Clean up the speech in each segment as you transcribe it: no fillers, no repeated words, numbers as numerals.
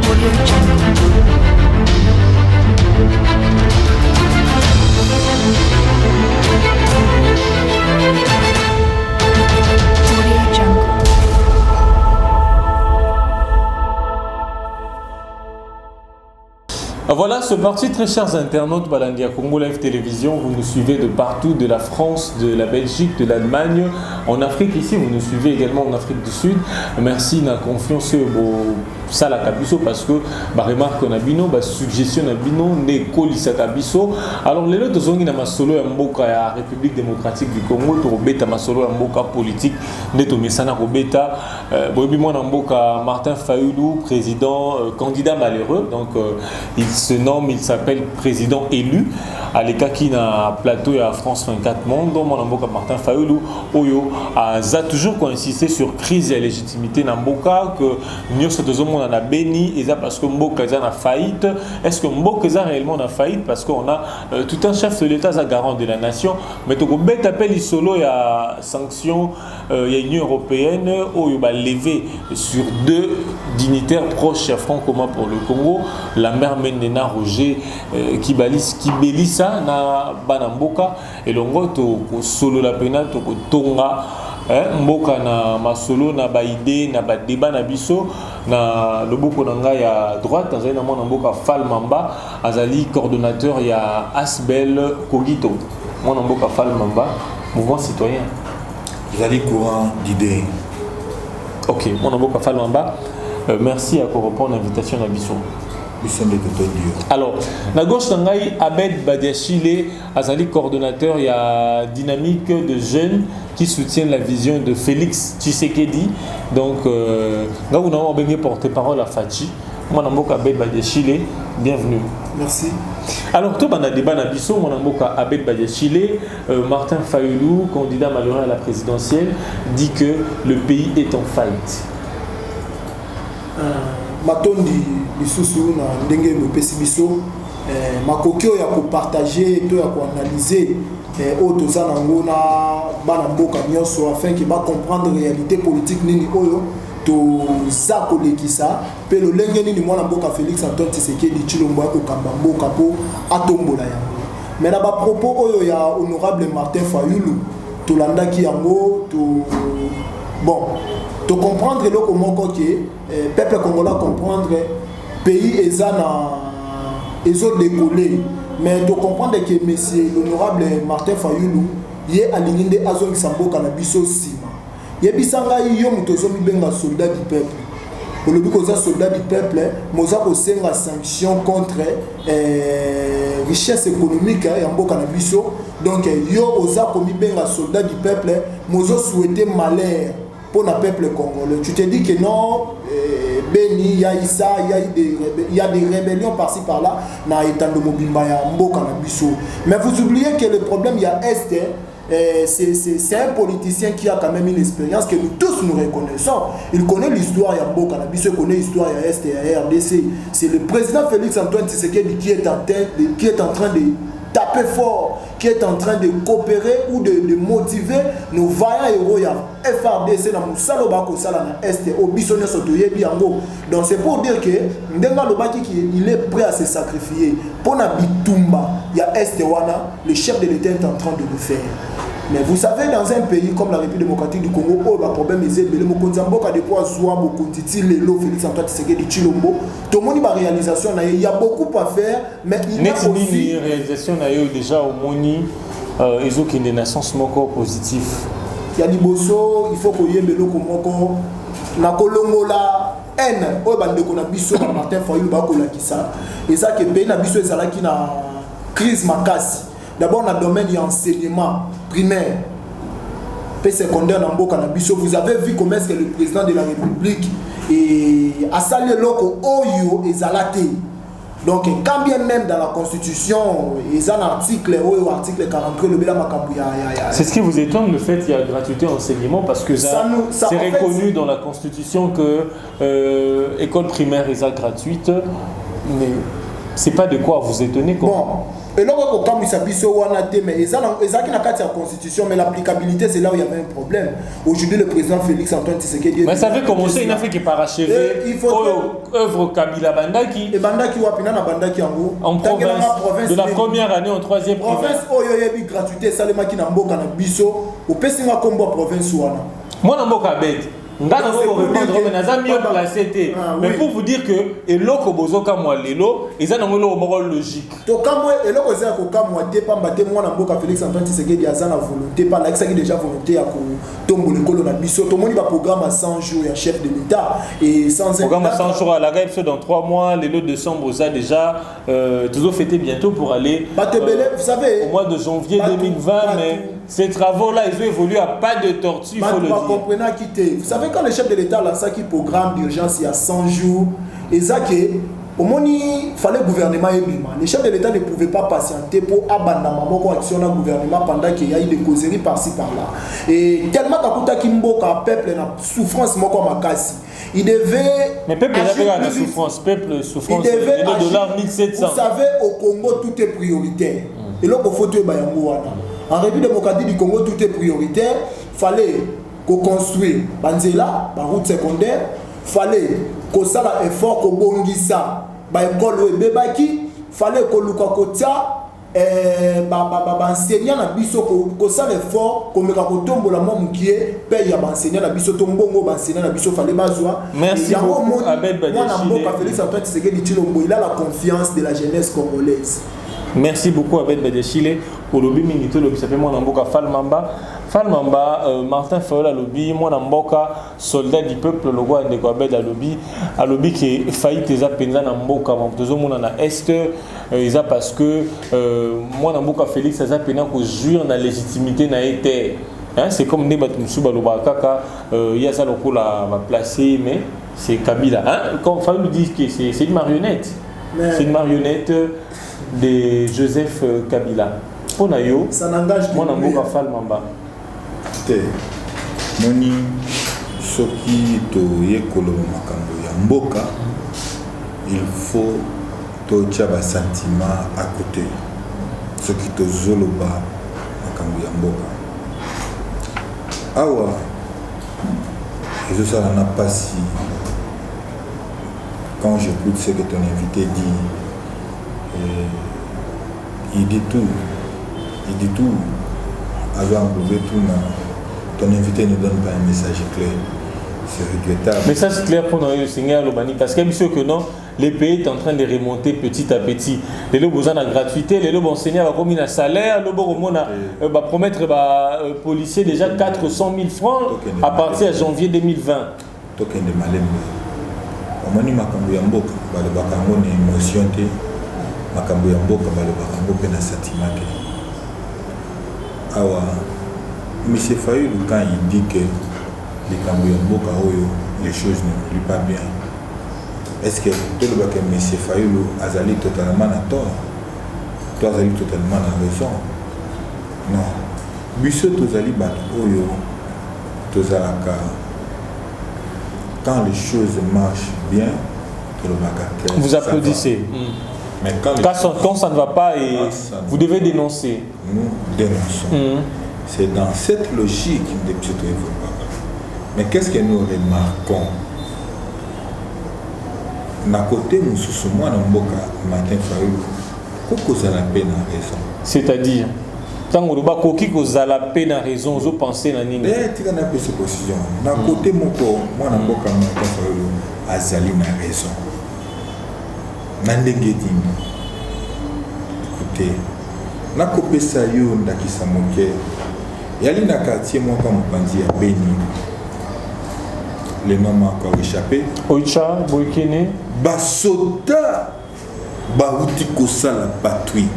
Audio Jungle. Audio Jungle. Voilà, c'est parti, très chers internautes Balandia Congo Live Télévision. Vous nous suivez de partout, de la France, de la Belgique, de l'Allemagne, en Afrique ici. Vous nous suivez également en Afrique du Sud. Merci de la confiance au Sala Kabiso parce que remarque on a bino, suggestion na bino, neko lisaka biso. Alors les autres zongi na masolo ya mboka ya République démocratique du Congo, to beta masolo ya mboka politique, neto mesana ko beta. Bobi mwana mboka Martin Fayulu, président candidat malheureux. Donc il s'appelle président élu. À l'écaki na plateau à France 24 Monde, mon mboka Martin Fayulu, Oyo a toujours insisté sur crise et légitimité na mboka que nous sommes on a béni et ça parce que Mboka a faillite. Est-ce que Mboka a réellement a faillite parce qu'on a tout un chef de l'État garant de la nation, mais tout bête appel solo il y a sanctions, il y a Union européenne où il va lever sur deux dignitaires proches à Front commun pour le Congo, la mère Mendena Roger qui bélit ça na Banamboka et l'ongo to solo la pena to tonga. Mboka na masolo na baide na ba débat na biso na loboko nanga ya droite azali na mona mboka Fall Mamba azali coordonnateur ya Asbel Kogito mona mboka Fall Mamba mouvement citoyen azali courant d'idées. OK mona mboka Fall Mamba merci à répondre l'invitation na biso. Alors, na gauche nangai Abed Badiachile azali coordonnateur, il y a dynamique de jeunes qui soutiennent la vision de Félix Tshisekedi. Donc, là vous n'avez pas bien porte-parole à Fachi. Moi namboka Abed Badiachile, bienvenue. Merci. Alors, tout le débat na biso, moi namboka Abed Badiachile, Martin Fayulu, candidat malheureux à la présidentielle, dit que le pays est en faillite. Matondi lisusu na ndenge mopesi biso makoki ya ko partager to ya ko analyser o toza nango na bana mboka nyonso afin que ba comprendre réalité politique nini oyo to za kolekisa pe lo lenge nini mwana mboka Félix Antoine Tshisekedi Tshilombo ko kamba mboka po atombola yango. Mais na ba propos oyo ya honorable Martin Fayulu to landaki yango to bon de comprendre le comment que peuple congolais comprendre pays ils ont décollé mais de comprendre que monsieur l'honorable Martin Fayulu yé aligné de azongi samboka na biso sima yebisanga yo mutozomi benga soldat du peuple pour le but que soldat du peuple moza ko senga sanction contre richesse économique ya mboka na biso donc yo oza ko mi benga soldat du peuple mozo souhaiter malheur pour le peuple congolais. Tu te dis que non, Beni, il y a Issa, il y a des rébellions par-ci par-là, na étant de Mobimba, Mboka na Bisso. Mais vous oubliez que le problème, il y a Est, c'est un politicien qui a quand même une expérience que nous tous nous reconnaissons. Il connaît l'histoire, il y a Mboka na Bisso, il connaît l'histoire, il y a Est et il y a RDC. C'est le président Félix Antoine Tshisekedi qui est en train de taper fort, qui est en train de coopérer ou de motiver nos vaillants héros FRDC na musalo bako sala na Est au bisonne sotoye biango. Donc c'est pour dire que ndenga lobaki qu'il est prêt à se sacrifier pour na bitumba ya Est wana, le chef de l'État est en train de le faire. Mais vous savez, dans un pays comme la République démocratique du Congo, où le problème est élevé, Félix Antoine Tshisekedi Tshilombo, tout le monde a réalisation, il y a beaucoup à faire, mais il y a aussi une réalisation déjà au Moni, ils ont une naissance positive. Il y a des bosso, il faut qu'il y ait des locaux, na kolongola haine, où bande qu'on a biso Martin Fayulu bakola kisa, et ça que pays na biso ezala qui na crise makasi. D'abord, dans le domaine de l'enseignement primaire et secondaire, vous avez vu comment est-ce que le président de la République a salué l'oko Oyo et Zalate. Donc, quand bien même dans la Constitution, il y a un article 43, le c'est ce qui vous étonne, le fait qu'il y a gratuité en enseignement, parce que c'est reconnu dans la Constitution que l'école primaire est gratuite, mais c'est pas de quoi vous étonner. Bon. Et là, quand il s'habille sur Wanate, mais ils ont la carte de la constitution, mais l'applicabilité, c'est là où il y avait un problème. Aujourd'hui, le président Félix Antoine Tshisekedi. Mais ça fait commencer une Afrique qui est parachevée. Il faut œuvre Kabila Bandaki. Et Bandaki Wapina na Bandaki en province de la première année en troisième province. Province Oyo Yebi gratuité, Salema qui n'a mboka na biso. Au Pessinga Kombo province Wana. Moi na mboka bête. Mais pour vous dire que eloko bozoka moi lelo eza na ngolo moko logique to kamwe eloko eza ko kamwa te pamba te mwana mboka Félix Antoine Tshisekedi azana volonté pas la qui déjà volonté ya ko tombola kolo na biso to moni ba programme à 100 jours ya chef de l'état et sans programme à 100 jours à la REP dans 3 mois les lots de décembre ça déjà toujours fêté bientôt pour aller vous savez au mois de janvier 2020 mais ces travaux-là, ils ont évolué à pas de tortue, il faut le dire. Vous savez, quand le chef de l'État lance un programme d'urgence il y a 100 jours, et ça, au moment il fallait le gouvernement ébima. Le chef de l'État ne pouvait pas patienter pour abandonner l'action du gouvernement pendant qu'il y a eu des causeries par-ci par-là. Et tellement qu'il y a un peuple en souffrance, il devait. Mais peuple n'a pas de souffrance, peuple souffrance. Il devait $1 1700. Vous savez, au Congo, tout est prioritaire. Et là, il faut que en République démocratique du Congo, tout est prioritaire. Il fallait qu'on construise Banzela, la route secondaire. Il fallait qu'on fasse un effort, qu'on bongisse l'école ou bébaki. Il fallait qu'on lukakotia enseignant na biso qu'on fasse l'effort, qu'on mette au tombeau la mort qui est paye à enseignant na biso tombongo enseignant na biso fallait bazoa. Merci beaucoup Abed Badeshile. Félix Antoine Tshisekedi Tshilombo, il a la confiance de la jeunesse congolaise. Merci beaucoup Abed Badeshile pour le Bimingito, le s'appelle mon amboka Falmamba. Falmamba, Martin Fayola lobby, mon amboka soldat du peuple, le roi de Abed à lobby qui est failli tes appenza namboka, mon mon na est, ils a parce que mon amboka Félix a pena que jouir na légitimité na été. C'est comme des batumusu balobaka, il y a ça le coup la placer, mais c'est Kabila. Quand Fayou dit que c'est une marionnette, c'est une marionnette de Joseph Kabila. Pour Nayo, ça n'engage mon amour à Falmamba. Moni soki to yekolo makambo ya mboka, il faut to tchaba sentiment à côté. Soki to zoloba makambo ya mboka. Awa, et ça n'a pas si. Quand j'écoute ce que ton invité dit. Il dit tout. Il dit tout. Avant d'enlever tout, ton invité ne donne pas un message clair. C'est regrettable. Message clair pour nous, Seigneur Lobani, parce qu'il est sûr que non, les pays sont en train de remonter petit à petit. Les lobes ont la gratuité, les lobes enseignants ont mis un salaire, les lobes va promettre aux policiers déjà 400 000 francs à partir de janvier 2020. Token de malem. Omoni makambo ya mboka, bale bakango ne émotion te. Makambo ya mboka bale bakango pe na sentiment te. Awa M. Fayulu quand il dit que les makambo ya mboka oyo les choses ne vont pas bien. Est-ce que tout le bac M. Fayulu azali totalement à tort? Toi azali totalement à raison? Non. Biso tozali bato oyo tozalaka. Quand les choses marchent bien, tout le bac. Vous applaudissez. Mais quand ça ne va pas, et vous devez dénoncer. Nous dénonçons. C'est dans cette logique de Pseudo. Mais qu'est-ce que nous remarquons? Na côté nous sommes moi dans Mboka Martin Fayulu. Pourquoi ça la peine à raison? C'est-à-dire, tant que vous avez la peine à raison, vous pensez à Nini. Tu as une position. Na côté moi dans Mboka Martin Fayulu, azali na raison. Écoutez, na copé sayo ndakisa moke. Yali na quartier moi comme Bandi à Beni. Les noms m'ont encore échappé. Oicha, Boykene. Basota Bauti Kosala Batui.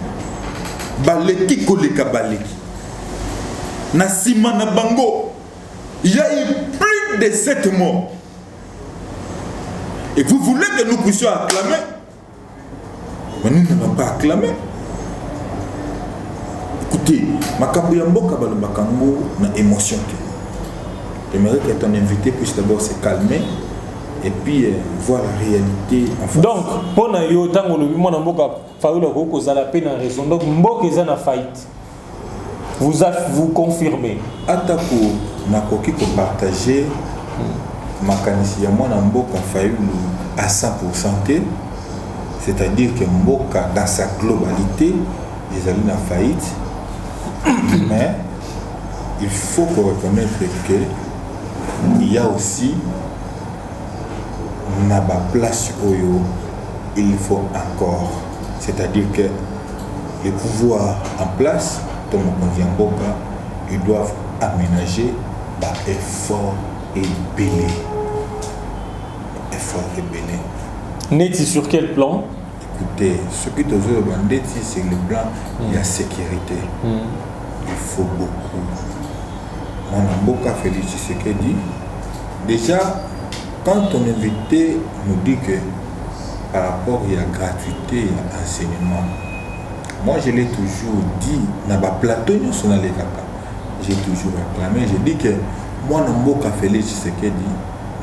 Baleki Koleka Baleki. Nasima na Bango. Il y a eu plus de 7 morts. Et vous voulez que nous puissions acclamer? Mais nous n'avons pas acclamé. Écoutez, Makambo Yamboka Balobakango na émotion. J'aimerais que ton invité puisse d'abord se calmer et puis voir la réalité. Donc, pour nous, Fayoul a cause à la peine en raison. Donc Mbok est en faillite. Vous confirmez. Atako nakoki ko partager makanisi ya mwana mboka Fayoul à 100%, c'est-à-dire que Mboka dans sa globalité ils allaient en faillite, mais il faut reconnaître que il y a aussi na ba place oyo il faut encore, c'est-à-dire que les pouvoirs en place comme on Mboka, ils doivent aménager par effort et belé. Effort et belé. Neti sur quel plan? Écoutez, ce que tu as demandé, c'est le plan de la sécurité. Il faut beaucoup. Mon Mboka Félix Tshisekedi, déjà, quand ton invité nous dit que par rapport à la gratuité et à l'enseignement, moi je l'ai toujours dit, dans le plateau, j'ai toujours réclamé, j'ai dit que moi, Mboka Félix Tshisekedi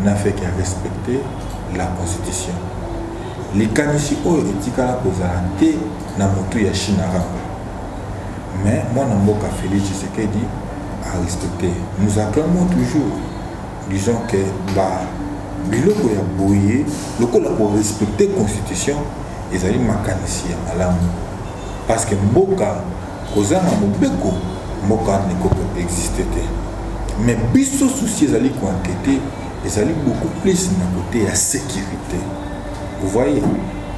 n'a fait qu'à respecter la Constitution. Les canisiers éthiques à la causalité n'a pas été Chinara. Mais moi, Mboka Félix Tshisekedi a respecté. Nous acclamons toujours, disons que biloko ya boye, lokola pour respecter la Constitution, ils allaient makanisi ya malamu. Parce que Mboka, kozana mobeko, Mboka ne peut exister. Mais biso souci ils allaient enquêter, ils allaient beaucoup plus dans le côté de la sécurité. Vous voyez,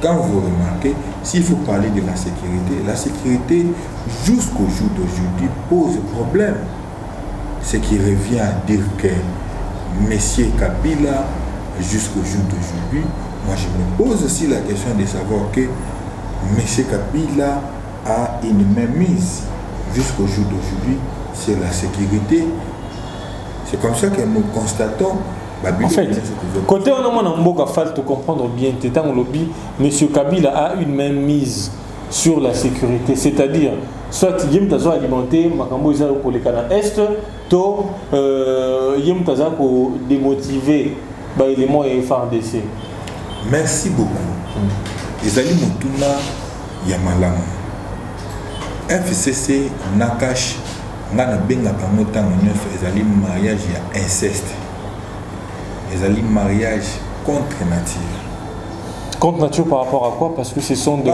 quand vous remarquez, s'il faut parler de la sécurité jusqu'au jour d'aujourd'hui pose problème. Ce qui revient à dire que M. Kabila, jusqu'au jour d'aujourd'hui, moi je me pose aussi la question de savoir que M. Kabila a une mainmise jusqu'au jour d'aujourd'hui sur la sécurité. C'est comme ça que nous constatons. En fait, côté on a Mboka Fall te comprendre bien, tétan lobby, M. Kabila a une mainmise sur la sécurité, c'est-à-dire soit yem tazo alimenter makambo za ko le kana est to yem tazo ko démotiver ba élément et FARDC. Merci beaucoup. Ezali mutuna ya malamu. FCC nakash ngana benga kamota ngonyef ezali mariage ya inceste. Ezali mariage contre nature. Contre nature par rapport à quoi? Parce que ce sont de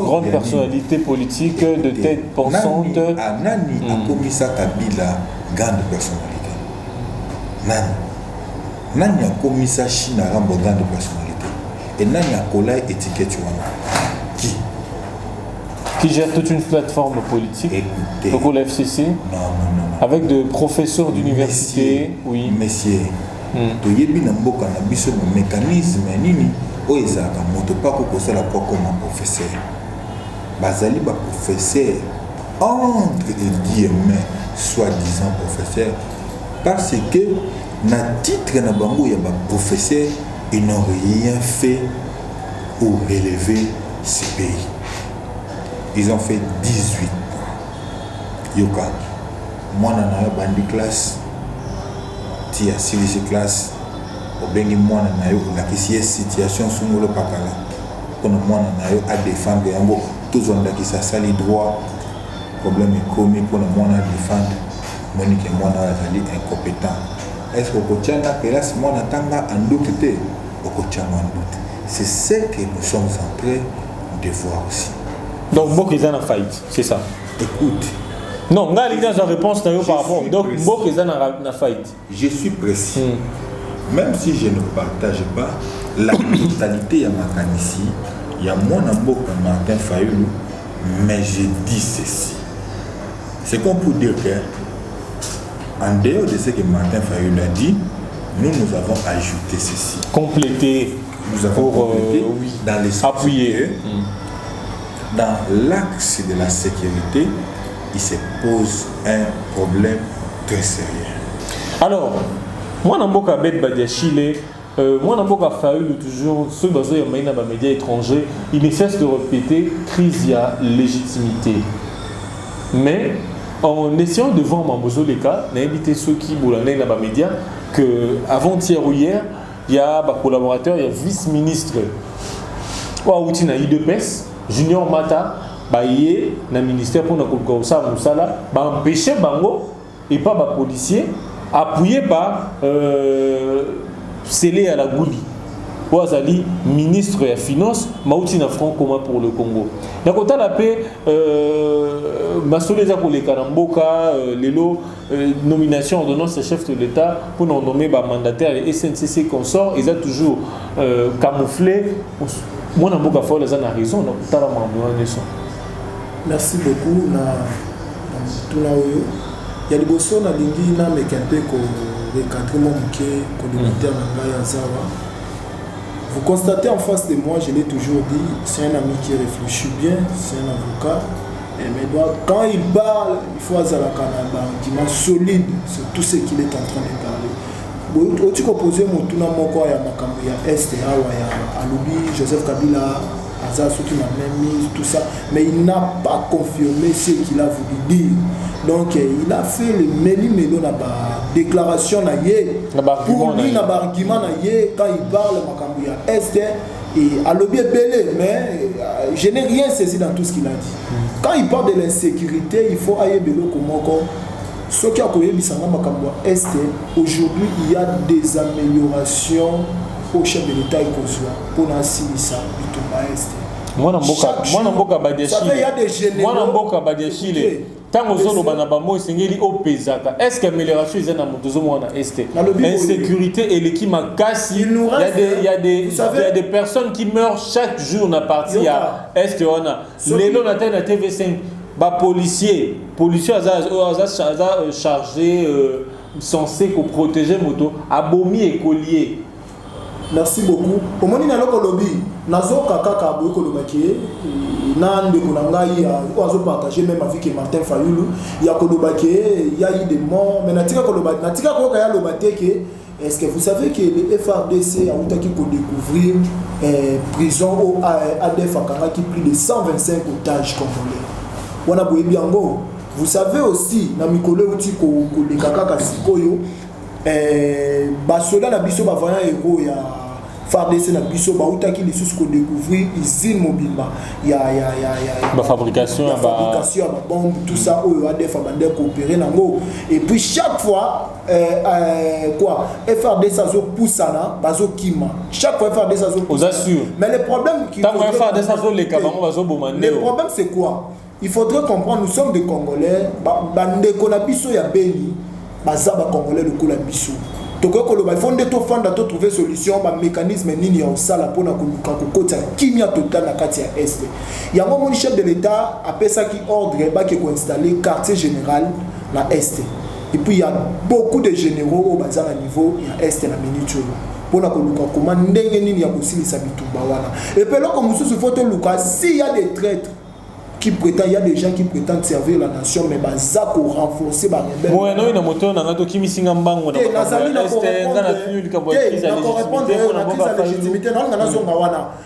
grandes personnalités politiques, de têtes pensantes. Nani a commis ça Kabila, grande personnalité. Nani a commis ça China, grande personnalité. Et Nani a collé étiquette qui gère toute une plateforme politique. Écoutez. Donc le FCC. Non. Avec de professeurs d'université. Oui. Messieurs. Toyebi na mboka na biso mécanisme nini oyo ezalaka moto pa kokosala kwa comme professeur bazali ba professeur entre guillemets soi-disant professeur parce que na titre na bango ya ba professeur ils n'ont rien fait pour relever ce pays. Ils ont fait 18 ans. Yoka moi na bandi classe tia silisi classe obengi mwana na yo lakisi situation sungolo pakala kono mwana na yo a défendre yango toujours ndakisa sali droit problème ekomi kono mwana défendre monique mwana azali incompétent. Est-ce que kochana classe mwana tanga en doute te okochana en doute. C'est ce que nous sommes en train de voir aussi. Donc Mboka est en faillite, c'est ça. Écoute. Non, nga l'idée la réponse par rapport. Donc Mboka est en faillite. Je suis précis. Même si je ne partage pas la totalité de ma canisi, il y a mon Mboka Martin Fayoulou, mais je dis ceci. C'est qu'on peut dire que, en dehors de ce que Martin Fayoulou a dit, nous avons ajouté ceci. Compléter. Nous avons complété dans les appuyer. Dans l'axe de la sécurité, il se pose un problème très sérieux. Alors, moi, dans Mboka Bet Badiachile, moi, dans Mboka Fayoulou, toujours, ceux qui sont dans les médias étrangers, ils ne cessent de répéter crise à légitimité. Mais, en essayant de voir Mambozo les cas, on a invité ceux qui sont dans les médias qu'avant-hier ou hier, il y a un collaborateur, il y a vice-ministre, Outina IDPS, Junior Mata baye na ministère pour na koluka ça musala ba empêcher bango et pas ba policier appuyé par scellé à la gouli Ouazali ministre des finances mauti na franc commun pour le Congo na kota la paix masoleza pour les karamboka lelo nomination ordonnance chef de l'État pour nommer ba mandataire et SNCC consort ils ont toujours camouflé moi na mboka fa les a raison na kota la mambo ne sont. Merci beaucoup na tuna oyo ya liboso na lingi na mekante ko recadrer mon muke ko limiter na ngai azawa. Vous constatez en face de moi, je l'ai toujours dit, c'est un ami qui réfléchit bien, c'est un avocat. Mais quand il parle, il faut avoir un argument solide sur tout ce qu'il est en train de parler. Tu proposes mon tour dans mon corps, il y a Makambu, il y a Est, il y a Aloubi, Joseph Kabila, Azar, ceux qui m'ont même mis, tout ça. Mais il n'a pas confirmé ce qu'il a voulu dire. Donc il a fait le méli-mélo dans la déclaration pour lui, dans l'argument quand il parle Makambu, il y a Est et Aloubi est belé, mais je n'ai rien saisi dans tout ce qu'il a dit. Quand il parle de l'insécurité, il faut aller bello comme encore. Ce qui a connu Bissanga Makambu Est, aujourd'hui il y a des améliorations au chef de l'État pour Nassibissa, Bitumba Est. Moi namboka badiachile tango zolo bana bamo sengeli opezaka est-ce que amélioration ils na motozo mona est insécurité et l'équipe makasi il y a des personnes qui meurent chaque jour na partie à est on a lelo na TV5 ba policier aza chargé censé protéger moto abomi et collier. Merci beaucoup. Pour moi, na loko lobby, nazo kaka boyko lobaki, na ndeko na ngai ozo partager même avec Martin Fayulu, ya ko lobaki, il y a eu des morts, mais natika ko lobaki, natika ko kaya lobate que est-ce que vous savez que le FRDC a outaki ko découvrir prison au ADF Akanga qui plus de 125 otages congolais. Wana boyebi yango. Vous savez aussi na mikolo uti ko de kaka sikoyo basoda na biso ba voyant héros ya FARDC na biso ba utaki lisusu ko découvrir usine mobimba ya ba fabrication ya bombe tout ça au ADF bande coopérer nango et puis chaque fois quoi FARDC azo poussana bazo kima chaque fois FARDC azo aux assure mais le problème qui FARDC azo les kabango bazo bomande le problème c'est quoi il faudrait comprendre nous sommes des Congolais bande ko na biso ya Beni bazaba Congolais le kola biso toko ko il faut ndeto fanda to trouver solution ba mécanisme nini ya osala pona koluka kokota kimia total na kati ya est yango mon chef de l'état apesa ki ordre ba ki ko installer quartier général na est et puis il y a beaucoup de généraux au bazar à niveau ya est na minute pona koluka comment ndenge nini ya kosilisa bitumba wana et puis loko mususu photo luka si y a des traîtres qui prétendent, il y a des gens qui prétendent servir la nation, mais ça pour renforcer la rebelle. Moi, non, il y a un moteur, il y a un qui m'y signe en banque. Il y a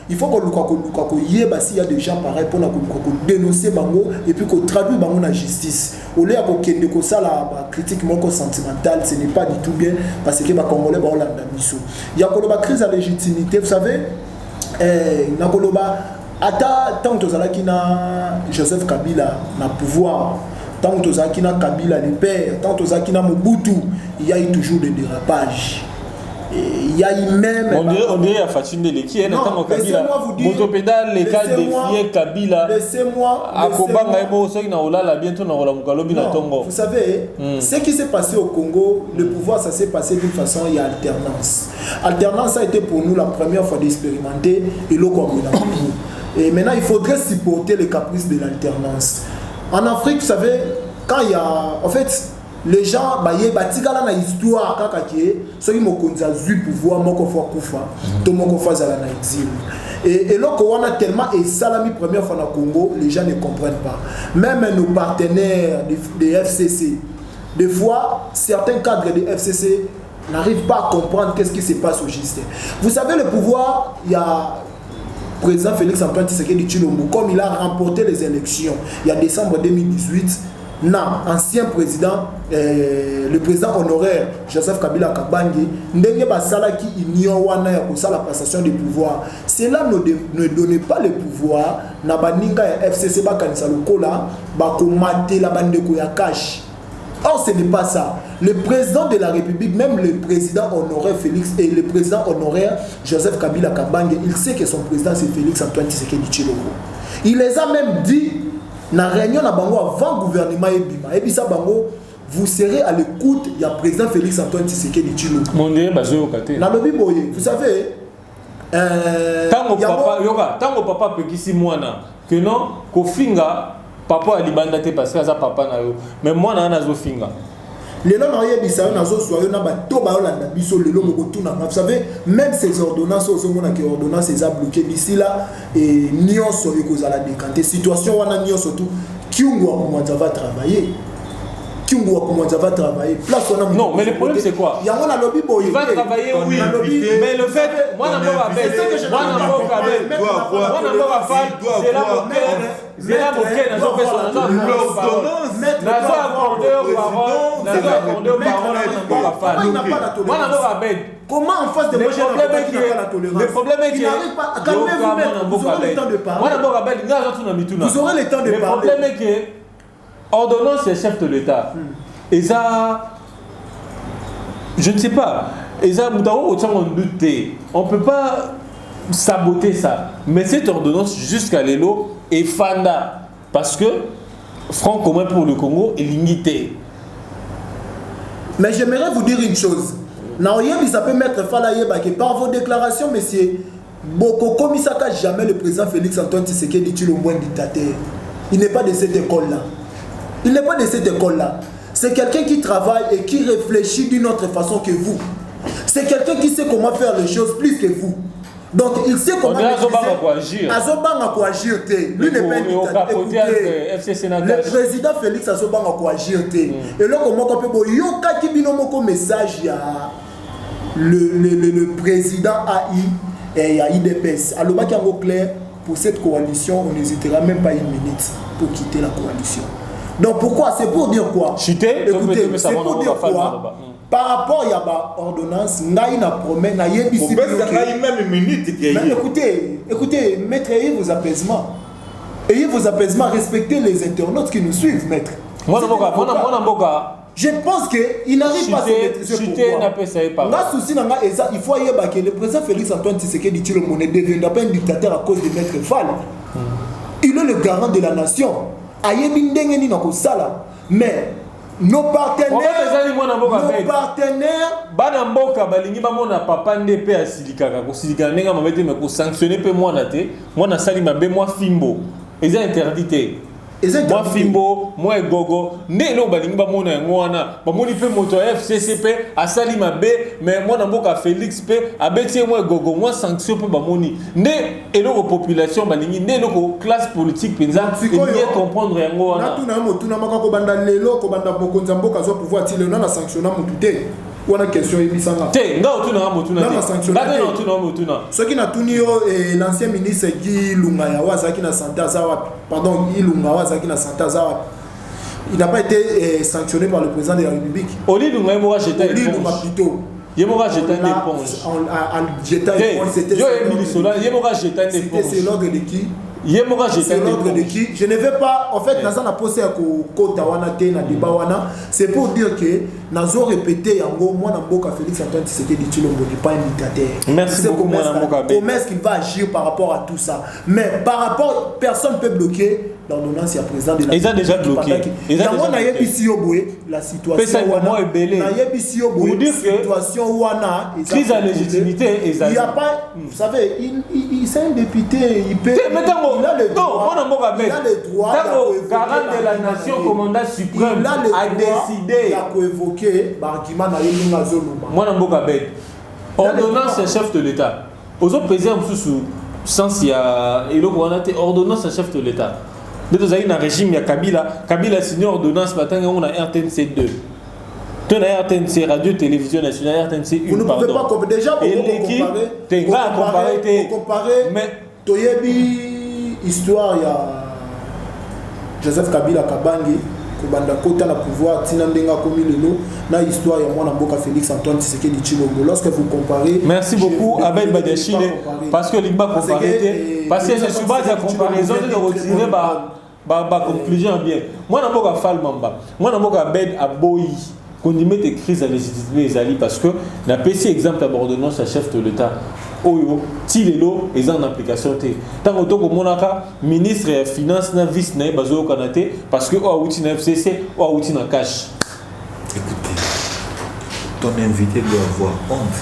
il faut qu'on y ait s'il y a des gens pareils pour dénoncer bango et puis qu'on traduit bango la justice. Au lieu de ça la critique sentimentale, ce n'est pas du tout bien parce que les Congolais ont la mission. Il y a une crise de légitimité, vous savez, tant que tu na Joseph Kabila na pouvoir, tant que tu na Kabila le père, tant que tu na Mobutu, il y a eu toujours des dérapages. Il y a eu même. On dirait à Fatine de l'équipe, laissez-moi vous dire. Motopédale, les cas défiés Kabila. Laissez-moi. Vous savez, ce qui s'est passé au Congo, le pouvoir, ça s'est passé d'une façon, il y a alternance. Alternance a été pour nous la première fois d'expérimenter et l'eau comme et maintenant, il faudrait supporter les caprices de l'alternance. En Afrique, vous savez, quand il y a. En fait, les gens, il y a une histoire, ceux qui ont eu pouvoir, tout le monde a exil. Et là, on a tellement et salami première fois au Congo, les gens ne comprennent pas. Même nos partenaires des FCC, des fois, certains cadres des FCC n'arrivent pas à comprendre qu'est-ce qui se passe au juste. Vous savez, le pouvoir, il y a. Président Félix Antoine Tshisekedi Tshilombo, comme il a remporté les élections il y a décembre 2018, na ancien président le président honoraire Joseph Kabila Kabange ndenge basala ki union wana ya kosala passation de pouvoir. Cela ne donnait pas le pouvoir na baninga ya FCC bakanisa lokola bakomate la bandeko ya cash. Or ce n'est pas ça. Le président de la République, même le président honoraire Félix et le président honoraire Joseph Kabila Kabange, il sait que son président c'est Félix Antoine Tshisekedi Tshilombo. Il les a même dit na réunion na bango avant gouvernement ebima. Et puis ça bango, vous serez à l'écoute du président Félix Antoine Tshisekedi Tshilombo. Mon Dieu, basé au côté. Na lobi boye, vous savez tango papa pekisi mwana que non kofinga papa alibanda te parce que ça papa na yo mais moi na nazo finga lelo na yebisa yo nazo soyo na bato ba yolanda biso lelo mokotuna. Vous savez même ces ordonnances aux mona que ordonnance les a bloqué d'ici là et nyonso ekozala décanté situation wana nyonso tout kiungwa ko va travailler. Va travailler. Place on a non, mais le problème c'est quoi? Il va travailler, oui, mais le fait, moi n'a pas c'est là comment en face de moi le problème est que vous aurez le temps de parler. Vous aurez le temps de parler. Le problème est que ordonnance c'est chef de l'État. Et ça, je ne sais pas. Et ça, on ne peut pas saboter ça. Mais cette ordonnance jusqu'à l'élo est fanda. Parce que franc commun pour le Congo est limité. Mais j'aimerais vous dire une chose. Ça peut mettre que par vos déclarations, monsieur, Boko Komisaka, jamais le président Félix Antoine Tshisekedi Tshilombo un dictateur. Il n'est pas de cette école-là. Il n'est pas de cette école-là. C'est quelqu'un qui travaille et qui réfléchit d'une autre façon que vous. C'est quelqu'un qui sait comment faire les choses plus que vous. Donc il sait comment agir. Lui n'est pas un dictateur. Le président Félix Azobanga ko agir. Et là comment on peut yoka ki binomoko message ya le président AI et ya IDPS. Alors ba ki clair pour cette coalition, on n'hésitera même pas une minute pour quitter la coalition. Donc pourquoi? C'est pour dire quoi? Écoutez, c'est pour dire quoi? Par rapport à l'ordonnance, il y a une promesse, il y a même une minute. Écoutez, maître, ayez vos apaisements. Ayez vos apaisements, respectez les internautes qui nous suivent, maître. Je pense qu'il n'arrive pas à se mettre pourquoi. Il faut que le président Félix Antoine Tshisekedi Tshilombo ne deviendra pas un dictateur à cause de maître Fall. Il est le garant de la nation. Mais nos partenaires Banamboka balingi bamona papa ndepe asilikaka kosilika nenga mabete me ko sanctionner pe mwana te mwana sali mabe moi fimbo eza interdité moi fimbo moi gogo ndelo balingi bamona yango wana bamoni pe moto FCCP asali mabe mais mwana mboka Félix pe abeti moi gogo moi sanction pe bamoni nde eloko population balingi nde eloko classe politique penza il mieux comprendre yango wana natuna motuna makako banda lelo ko banda bokonza mboka zo pouvoir ti lelo na sanctionna mututé wana question ebisanga te nga otuna nga motuna te nga otuna motuna soki na tuni yo l'ancien ministre Guy Lunga ya wazaki na santé azawa pardon Guy Lunga wazaki na santé azawa il n'a pas été sanctionné par le président de la République. Oli Lunga yemora jeter Oli Lunga plutôt yemora jeter l'éponge c'était c'est l'ordre de qui? C'est l'ordre de qui? Je ne vais pas, en fait, Nazan a posé à Kota wana te na débat wana, c'est pour dire que Nazo répété yango moi na mboka Félix Antoine Tshisekedi Tshilombo n'est pas un dictateur. Merci beaucoup moi na mboka. Comment est-ce qu'il va agir par rapport à tout ça? Mais par rapport, personne ne peut bloquer l'ordonnance du président de la République. Ils ont déjà bloqué. Ils ont déjà bloqué. La situation wana na yebisi yo boye situation wana crise à légitimité il y a pas, vous savez, il c'est un député, il peut il a le droit, garant de la nation, commandant suprême, a décidé d'évoquer l'argument na yelinga zoluma. Moi Namboka Bet. Ordonnance c'est chef de l'État. Aux autres présidents sous sens il y a ordonnance c'est chef de l'État. Dès que vous avez un régime il y a Kabila signé ordonnance matin on a RTNC 2. Tu as RTNC radio télévision nationale RTNC 1 vous ne pouvez pas déjà comparer mais Toyebi histoire il y a Joseph Kabila Kabange kobanda kota na pouvoir tina ndenga komi lelo na histoire ya mwana mboka Félix Antoine Tshisekedi Tshilombo. Lorsque vous comparez, merci beaucoup Abel Badachile parce que l'Igba comparé parce que c'est sur base de comparaison de retirer ba conclusion bien. Mwana mboka Fall Mamba, mwana mboka Abel Aboyi qu'on y mette crise à légitimité ezali parce que na PC exemple à ordonnance à chef de l'État oyo tilelo eza en application te tant auto ko monaka ministre des finances na vice na bazo kanate parce que o outi na FCC o outi na cash. Écoutez, ton invité doit avoir honte.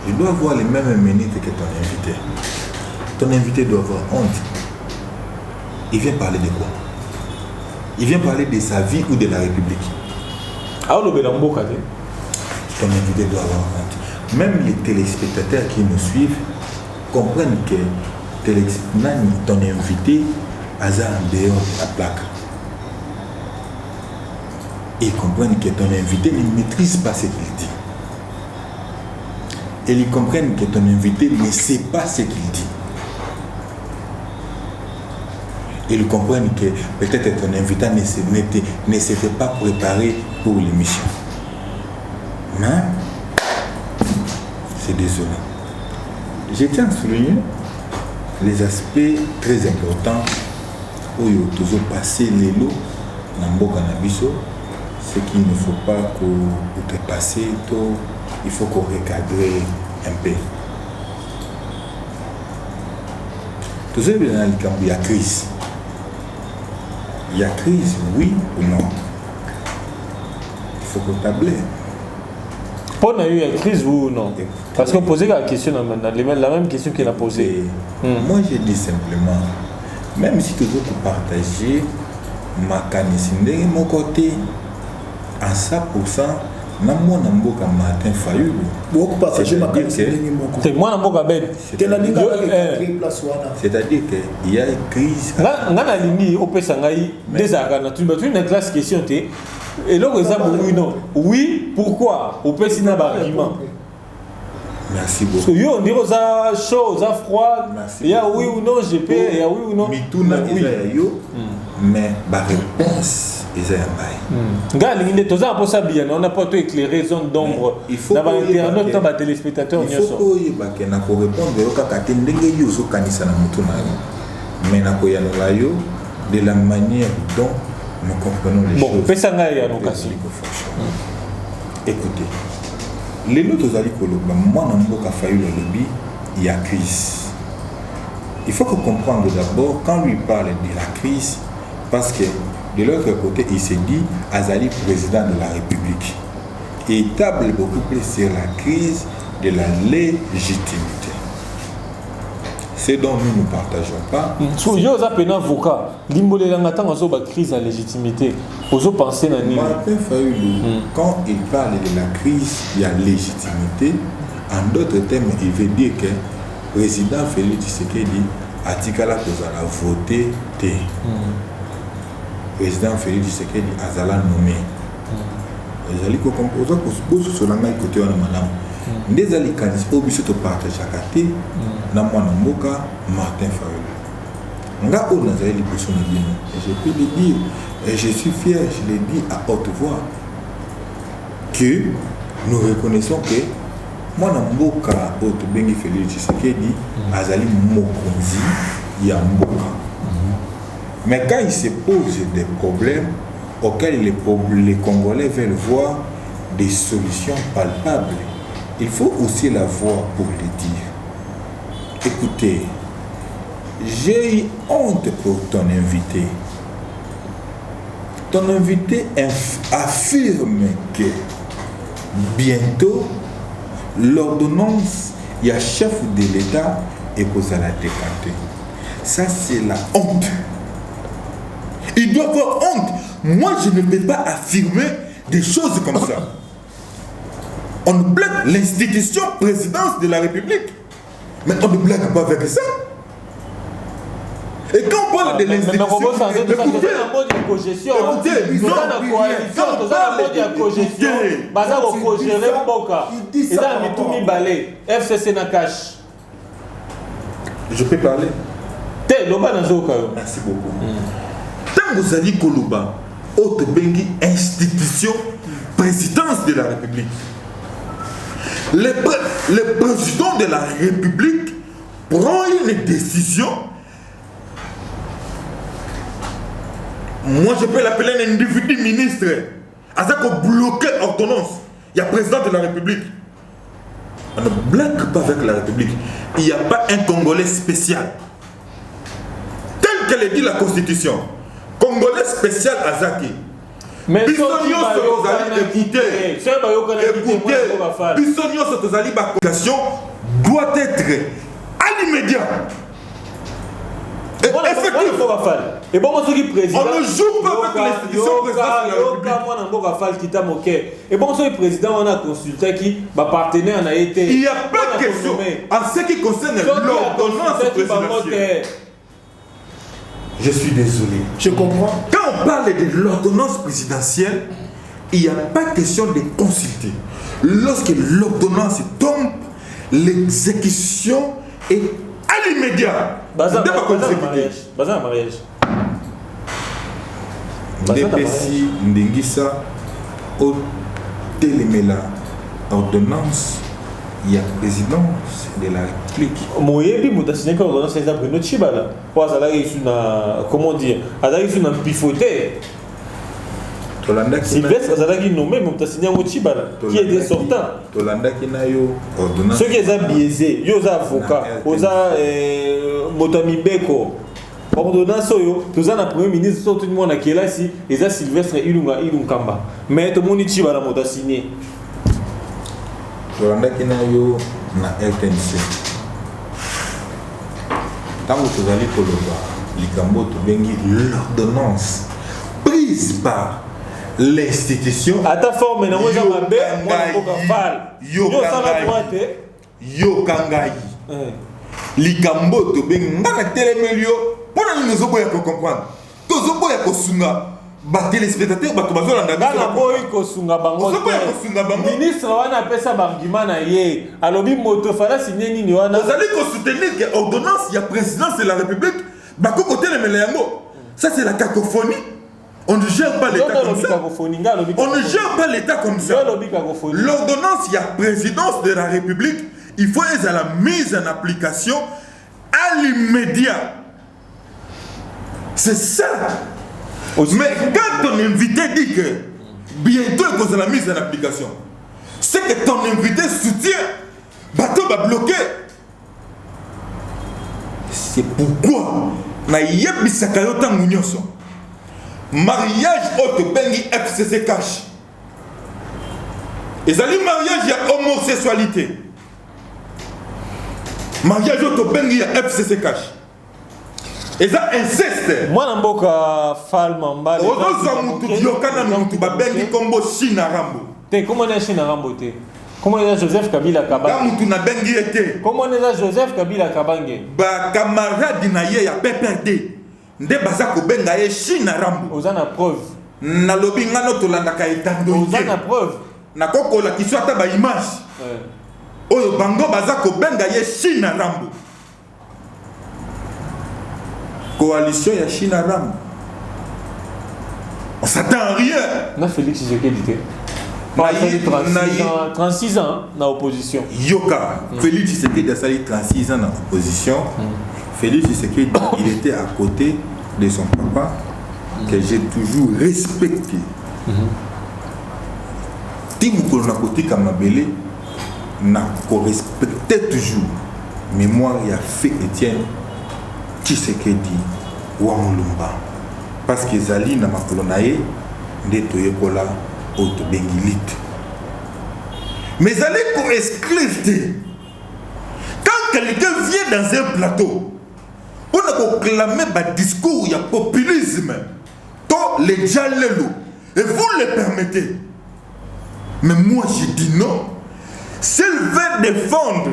Il doit avoir les mêmes mérites que ton invité. Ton invité doit avoir honte. Il vient parler de quoi? Il vient parler de sa vie ou de la République. Ah, le Belamboka. Ton invité doit avoir honte. Même les téléspectateurs qui nous suivent comprennent que ton invité a en dehors de la plaque. Ils comprennent que ton invité ne maîtrise pas ce qu'il dit. Et ils comprennent que ton invité ne sait pas ce qu'il dit. Ils comprennent que peut-être ton invité ne s'était pas préparé pour l'émission. Mais c'est désolant. Je tiens à souligner les aspects très importants où il y a toujours passé les lots dans le Canabiso. Ce qu'il ne faut pas outrepasser, il faut qu'on recadre un peu. Toujours il y a crise. Il y a crise, oui ou non? Il faut qu'on table. Pour nous, il y a crise, oui ou non? Parce qu'on posait la question, la même question qu'il a posée. Moi, je dis simplement, même si toujours pour partager ma canissine de mon côté, à 100%, na mwana mboka Martin Fayulu beaucoup partager ma canissine c'est moi mboka Ben c'est-à-dire que il y a une crise ngana lingi opesa ngai des akana tu une classe question te et là oui non oui pourquoi opesi na ba argument. Merci beaucoup. Parce que yo on dit ça chaud ça froid il y a oui ou non je peux il y a oui ou non mais la réponse est un bail. Ngali toza pour ça bien on n'a pas tout éclairé zone d'ombre dans l'internet dans les téléspectateurs. Il faut que na ko répondre yo kaka ndenge yo zo kanisa na mutu na yo mais na ko ya la yo de la manière dont nous comprenons les choses. Bon pesa ngai ya lokasi. Écoutez, les autres ali koloba moi na mboka Fayulu lobby il y a crise. Il faut que comprendre d'abord quand lui parle de la crise parce que de l'autre côté, il se dit Azali président de la République. Et il table beaucoup plus sur la crise de la légitimité. C'est dont nous ne partageons pas. Si vous avez un avocat, la crise de la légitimité, vous pensez à Martin Fayulu, quand il parle de la crise de la légitimité, en d'autres termes, il veut dire que le président Félix Tshisekedi a dit qu'il a voté. Président Félix Tshisekedi azala nommé. Ezali ko composer ko boso solanga côté wana madame. Ndezali kanisi obiso to partage akate na mwana mboka Martin Fayulu. Nga o nazali liboso na bino. Je peux le dire et je suis fier, je le dis à haute voix que nous reconnaissons que mwana mboka o to bengi Félix Tshisekedi azali mokonzi ya mboka. Mais quand il se pose des problèmes auxquels les Congolais veulent voir des solutions palpables, il faut aussi la voir pour le dire. Écoutez, j'ai eu honte pour ton invité. Ton invité affirme que bientôt, l'ordonnance, il y a chef de l'État et pour ça la décanter. Ça, c'est la honte. Il doit avoir honte. Moi, je ne peux pas affirmer des choses comme ça. On blague l'institution présidence de la République. Mais on ne blague pas avec ça. Et quand on parle de l'institution... Je peux parler? Merci beaucoup. tant vous allez Koluba, autre bengi institution, présidence de la République. Le président de la République prend une décision. Moi, je peux l'appeler un individu ministre. À ça qu'on bloque l'ordonnance. Il y a président de la République. On ne bloque pas avec la République. Il n'y a pas un Congolais spécial. Tel qu'elle dit la Constitution. Congolais spécial à Zaki. Mais Bissonio doit être à l'immédiat. Et bon, on ne joue pas avec l'institution présidentielle. Et bon, le président, on a consulté qui va partenaire a été. Il n'y a pas de question en ce qui concerne l'ordonnance présidentielle. Je suis désolé. Je comprends. Quand on parle de l'ordonnance présidentielle, il n'y a pas question de consulter. Lorsque l'ordonnance tombe, l'exécution est à l'immédiat. Bazar mariage. DPC Ndengisa au Télémela ordonnance, il y a présidence de la République. Moyebi mutasigné comme ordonnance c'est Bruno Chibala. Comment dire, il une pifoté. Sylvestre Azalaki nommé mutasigné Chibala qui est des sortants. Tolanda qui n'a eu ordonnance. Ceux qui sont biaisés, ils sont avocats, ils sont motamibeko. Ordonnance, tous les premiers ministres sont tout le monde qui est là ici, et ça Sylvestre Ilunkamba. Mais tout le monde Chibala m'a signé. Tolanda qui n'a eu na RTNC. Tant que vous allez pour le bengi l'ordonnance prise par l'institution. À ta forme, on yo kangai. Likambo to bengi ngana telemelio pour nous oboya ko comprendre. To zoboya ko sunga. Ba téléspectateur ba to bazolanda ngana boy ko sunga bango. Ministre wana pesa bangima na ye. Alobi moto fala signé nini wana. Vous allez ko soutenir que ordonnance il y a présidence de la République. Ba ko télémelio yango. Ça c'est la cacophonie. On ne gère pas l'État comme ça. On ne gère pas l'État comme ça. L'ordonnance, il y a présidence de la République. Il faut être à la mise en application à l'immédiat. C'est ça. Mais quand ton invité dit que bientôt il cause la mise en application, c'est que ton invité soutient, bateau va bloquer. C'est pourquoi mariage autre bengi FCC cash. Et ça dit mariage il y a homosexualité. Mariage autre bengi il y a FCC cash. Et ça insiste. Moi n'amboka falma mbale. Ozo mutu yokana mutu ba bengi kombo China Rambo. Te comment on est China Rambo te? Comment on est Joseph Kabila Kabange? Mutu na bengi été. Comment on est Joseph Kabila Kabange? Ba camarade na ye ya PPRD. Nde baza ko benga ye China Rambo. Ozana preuve. Na lobi ngano to landa ka etando. Ozana preuve. Na koko la kiso ata ba image. Oyo bango baza ko benga ye China Rambo. Coalition ya China Rambo. On s'attend à rien. Na Félix Tshisekedi. 36 ans na opposition. Yoka. Félix Tshisekedi a sali 36 ans na opposition. Félix Tshisekedi, il était à côté de son papa, que j'ai toujours respecté. Timou na côté Kamabele, n'a respecté toujours. Mais moi, il y a fait Étienne Tshisekedi Wamulumba. Parce que Zali na makolonaye, netoye kola auto bengilite. Mais Zali pour exclure. Quand quelqu'un vient dans un plateau, on a proclamé un discours, il y a populisme. Tous les jalelo. Et vous le permettez. Mais moi je dis non. S'il veut défendre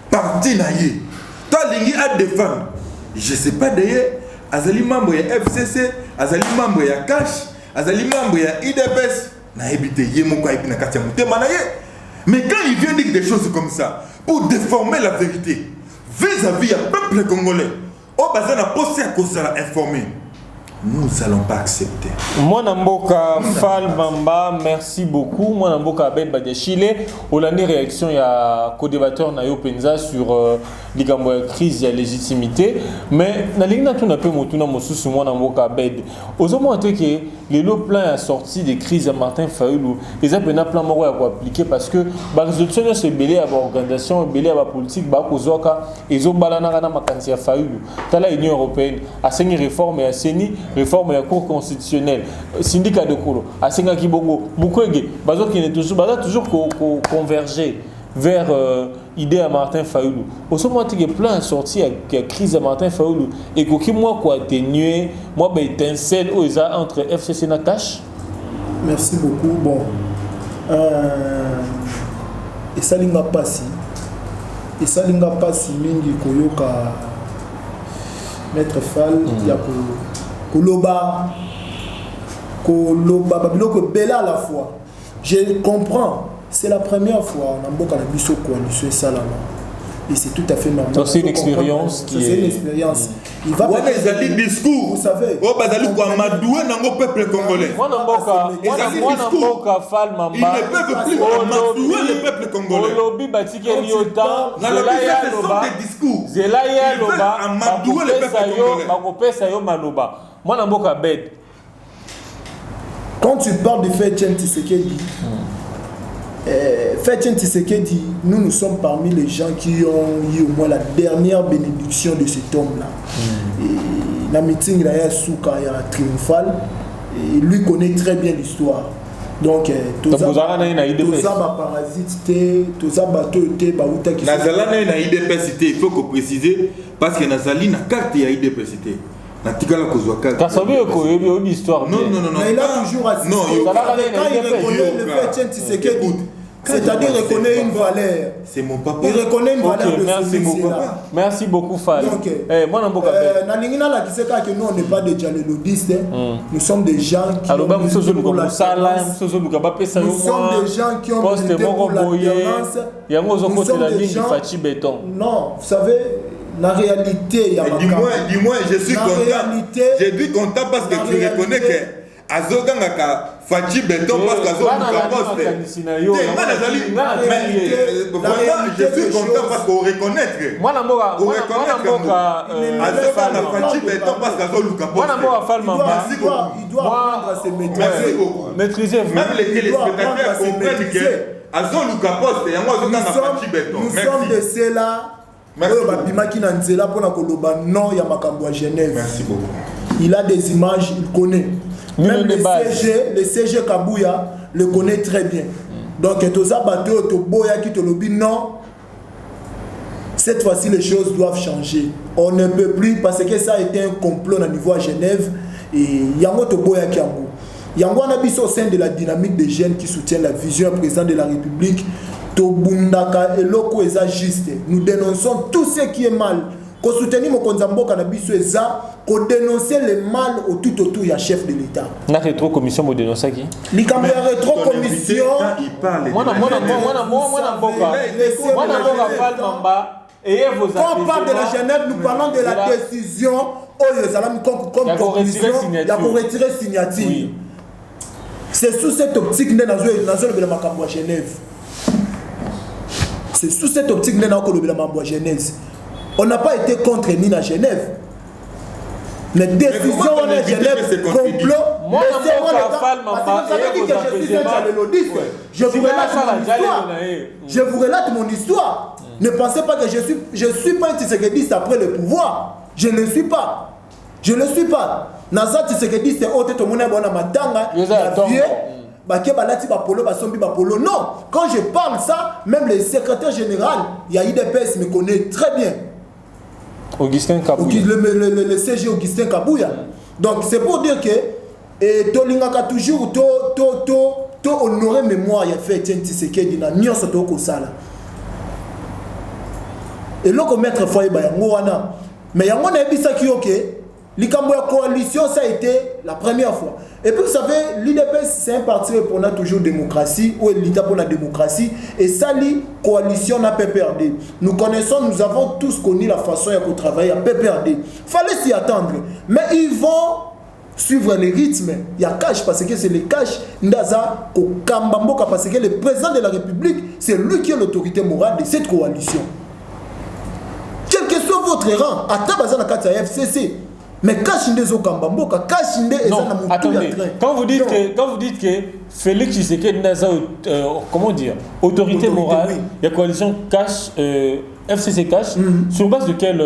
parti naïe, toi lingi à défendre. Je ne sais pas d'ailleurs. Azali membre ya FCC, azali membre ya Cash, azali membre ya IDPS. Na ebité yemo kwa ipina katia mutema na ye. Mais quand il vient dire des choses comme ça, pour déformer la vérité, vis-à-vis du peuple congolais, on a posé à cause de informer. nous n'allons pas accepter. Moi, Namboka Fall Mamba, merci beaucoup. Moi, Namboka Abed Badiachile. Hollande réaction, il y a co-débatteur Nayo Penza sur la crise et la légitimité. Mais, dans les gens qui ont un peu moutuna moussus, moi, Namboka Abed. Aux hommes, que les lots plans a sorti des crises à Martin Fayoulou. Les appels n'a plan mort à appliquer parce que la résolution c'est belé à l'organisation, belé à la politique, bah Kozoka, et zo balanara na makansi à Fayoulou. T'as la Union européenne, à saigner réforme et à saigner réforme de la Cour constitutionnelle, syndicat de Kolo, à Senga Kibongo, Bukwege, Bazo qui est toujours converger vers l'idée à Martin Fayoulou. Au moment où il y a plein de sorties avec la crise à Martin Fayoulou, et que moi, quoi, atténué, moi, ben, étincelle entre FCC et Nakash. Merci beaucoup. Bon. Et ça, il n'y a pas si. Et ça, il n'y a pas si, Mingi Koyoka, Maître Fall, il y a Koloba, Babiloko, Bella à la fois. Je comprends, c'est la première fois on a beaucoup de biso coalition et ça là. Et c'est tout à fait normal. Donc c'est une expérience qui est. C'est une expérience. Il va Ouais, les alliés discours. Vous savez. Oh, bazali quoi madoué dans le peuple congolais. Moi, Namboka Fall Mamba. Ils ne peuvent plus amadouer le peuple congolais. Olobi Batike Liota. Dans le pays, ce sont des discours. Zelaya Loba. Amadouer le peuple congolais. Bakopesa yo Maloba. Moi, Namboka Bed. Quand tu parles de Fetchen Tshisekedi, Fetchen Tshisekedi, nous sommes parmi les gens qui ont eu au moins la dernière bénédiction de cet homme-là. La meeting il a Souka il y a triomphal et lui connaît très bien l'histoire. Donc tous ça parasite, tous ça bateau était baouta qui. Nazalana na IDPS cité, il faut que préciser parce que Nazali na carte ya IDPS cité. Na tikala kozwa carte. T'as savu que il y a une histoire. Non. Mais il a toujours assisté. Non, quand il reconnaît le Fetchen Tshisekedi. C'est-à-dire il reconnaît une valeur. C'est mon papa. Il reconnaît une valeur de merci beaucoup. Merci beaucoup Fall. Moi Namboka Nalingina la qui sait que nous on n'est pas des dialélodistes. Nous sommes des gens qui ont milité pour la violence. Nous sommes des gens qui ont milité pour la violence. Nous sommes des gens. Non, vous savez. La réalité, il y a dis-moi, je suis content. Je suis content parce que tu reconnais que Azoganga Fachi Béton parce qu'Azoganga Poste. Je suis content parce qu'on reconnaît que. Moi, Namboka Fachi Béton parce qu'Azoganga Poste. Moi, Namboka Falmamba. Il doit apprendre à se maîtriser. Merci beaucoup. Maîtriser. Même les téléspectateurs comprennent que Azoganga Poste et moi Azoganga Fachi Béton. Nous sommes de ceux-là. Merci beaucoup. Il a des images, il connaît. Même le CG Kabouya le connaît très bien. Donc, Toza Bato, Toboya qui te le dit non. Cette fois-ci, les choses doivent changer. On ne peut plus parce que ça a été un complot au niveau à Genève. Et Yango Toboya Kiango. Yango Anabiso au sein de la dynamique des jeunes qui soutiennent la vision du président de la République. Tobundaka et loko eza juste. Nous dénonçons tout ce qui est mal. Qu'on soutenir mon konzambo cannabis eza, qu'on dénoncer le mal tout autour du chef de l'État. La rétro commission mo dénoncer qui? L'icambe rétro commission. Moi quand on parle de la Genève, nous parlons de la décision comme conclusion, il y a pour retirer signature. C'est sous cette optique que nous avons le Makambo à Genève. C'est sous cette optique que nous avons le Makambo à Genève. On n'a pas été contre ni à Genève. Les décisions en Genève, complot. Moi, je vous relate mon histoire. Ne pensez pas que je suis pas un Tshisekedi après le pouvoir. Je ne le suis pas. Je ne le suis pas. Nazat Tshisekedi c'est autre tout le monde a matanga. Non, quand je parle ça, même le secrétaire général, il y a IDPS me connaît très bien. Augustin Kabouya. Le CG Augustin Kabouya. Donc c'est pour dire que Tolingaka toujours honorer mémoire il a fait Tshisekedi na nyonso to ko sala. Et là, comme maître Foye Bayangouana, mais yango na ebisa ki ok, likambo ya coalition ça a été la première fois. Et puis vous savez, l'IDPS c'est un parti pour la toujours démocratie ou l'État pour la démocratie et ça li coalition n'a pas perdu. Nous connaissons, nous avons tous connu la façon dont travailler à PPRD. Fallait s'y attendre, mais ils vont suivre les rythmes. Il y a cash parce que c'est le cash. Ndaza Kokambamboka parce que le président de la République, c'est lui qui est l'autorité morale de cette coalition. Quel que soit votre rang, à Tabazana Kata FCC, mais cash Ndezo Kambamboka, cash Nde non, attendez, quand vous dites que Félix Tshisekedi Ndaza, comment dire, autorité morale, oui. Il y a coalition cash, FCC cash, sur base de quel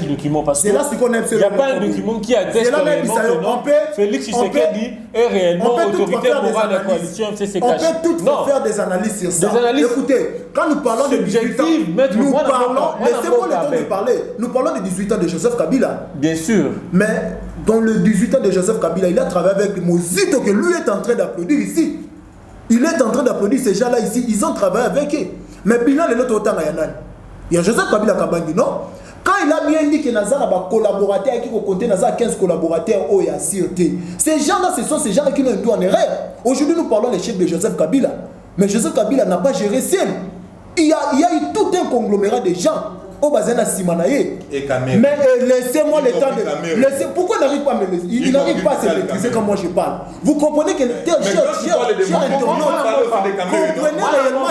document? Parce qu'il n'y a pas un document qui atteste réellement que non, Félix Tshisekedi est réellement autorité morale de la coalition FCC cash. On peut toutefois faire des analyses sur ça. Écoutez, quand nous parlons de 18 ans, nous parlons, laissez-moi le temps de parler, nous parlons de 18 ans de Joseph Kabila. Bien sûr. Mais dans le 18 ans de Joseph Kabila, il a travaillé avec Mozito que lui est en train d'applaudir ici. Il est en train d'applaudir ces gens-là ici, ils ont travaillé avec eux. Mais Bilan, l'autre autant à Yanan. Il y a Joseph Kabila Kabandi, non? Quand il a bien dit que Nazar a collaborateur, qui comptait Nazar 15 collaborateurs au Yassirté, ces gens-là, ce sont ces gens-là qui nous ont en erreur. Aujourd'hui, nous parlons des chefs de Joseph Kabila. Mais Joseph Kabila n'a pas géré seul. Il y a eu tout un conglomérat de gens. Au Bazana Simanaye. Mais laissez-moi le temps de. Pourquoi il n'arrive pas à me laisser? Il n'arrive pas à se maîtriser comme moi je parle. Vous comprenez que cher internaute, comprenez réellement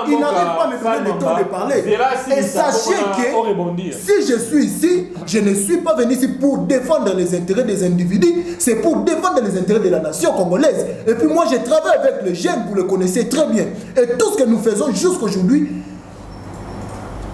qu'il n'arrive pas à me donner le temps de parler. Et sachez que si je suis ici, je ne suis pas venu ici pour défendre les intérêts des individus, c'est pour défendre les intérêts de la nation congolaise. Et puis moi je travaille avec les jeunes, vous le connaissez très bien. Et tout ce que nous faisons jusqu'aujourd'hui,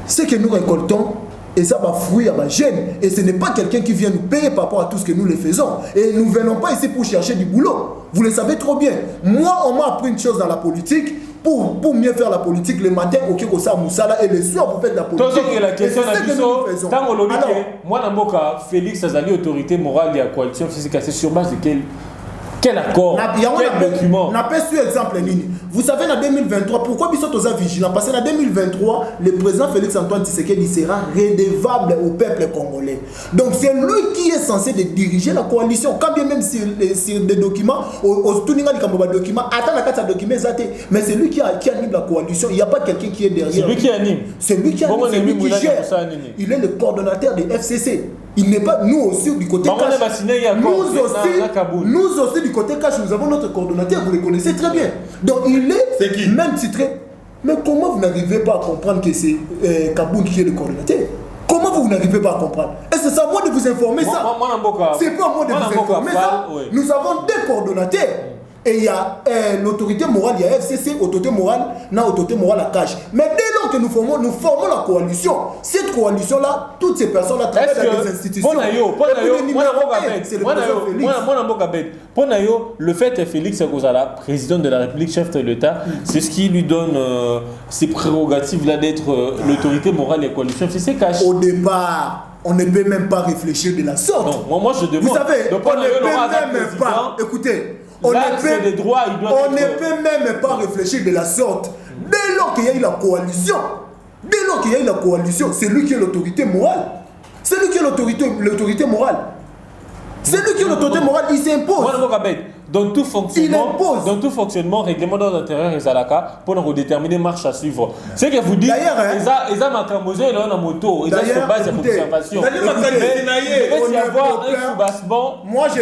ce que nous récoltons, et ça va fruit à ma gêne. Et ce n'est pas quelqu'un qui vient nous payer par rapport à tout ce que nous les faisons. Et nous ne venons pas ici pour chercher du boulot. Vous le savez trop bien. Moi, on m'a appris une chose dans la politique. Pour mieux faire la politique, le matin, au Kikosa Moussala, et le soir, vous faites la politique. Donc, la question est tant qu'on l'a dit, moi, Namboka, Félix Azali, autorité morale de la coalition, c'est sur base de quel accord, quel document? On n'a pas su exemple. Vous savez, en 2023, pourquoi nous sommes vigilants? Parce qu'en 2023, le président Félix Antoine Tshisekedi sera redevable au peuple congolais. Donc c'est lui qui est censé diriger la coalition. Quand bien même sur des documents, mais c'est lui qui anime la coalition. Il n'y a pas quelqu'un qui est derrière. C'est lui qui anime. C'est lui qui anime, c'est lui qui gère. Il est le coordonnateur des FCC. Il n'est pas, nous aussi du côté cash. Nous aussi du côté cash, nous avons notre coordonnateur, vous le connaissez très bien. Donc il est même titré. Mais comment vous n'arrivez pas à comprendre que c'est Kaboun qui est le coordonnateur? Comment vous n'arrivez pas à comprendre? Et c'est à moi de vous informer ça. C'est pas à moi de vous informer ça. Nous avons deux coordonnateurs. Et il y a l'autorité morale, il y a FCC, autorité morale, autorité morale à cash. Mais dès lors que nous formons la coalition, cette coalition-là, toutes ces personnes-là travaillent dans des institutions. Le fait que Félix Kozala, président de la République, chef de l'État, c'est ce qui lui donne ces prérogatives-là d'être l'autorité morale de la coalition. C'est cash. Au départ, on ne peut même pas réfléchir de la sorte. Non, moi je demande. Vous savez, on ne peut même pas. Écoutez. On ne peut même pas réfléchir de la sorte. Dès lors qu'il y a eu la coalition, c'est lui qui est l'autorité morale. C'est lui qui est l'autorité morale. C'est lui qui est l'autorité morale, il s'impose. Dans tout fonctionnement, règlement d'ordre intérieur et Zalaka, pour nous déterminer marche à suivre. C'est que vous dites, ils ont macamosé, ils ont moto, ils ont sur base de l'observation. Il peut y avoir un soubassement. Moi, je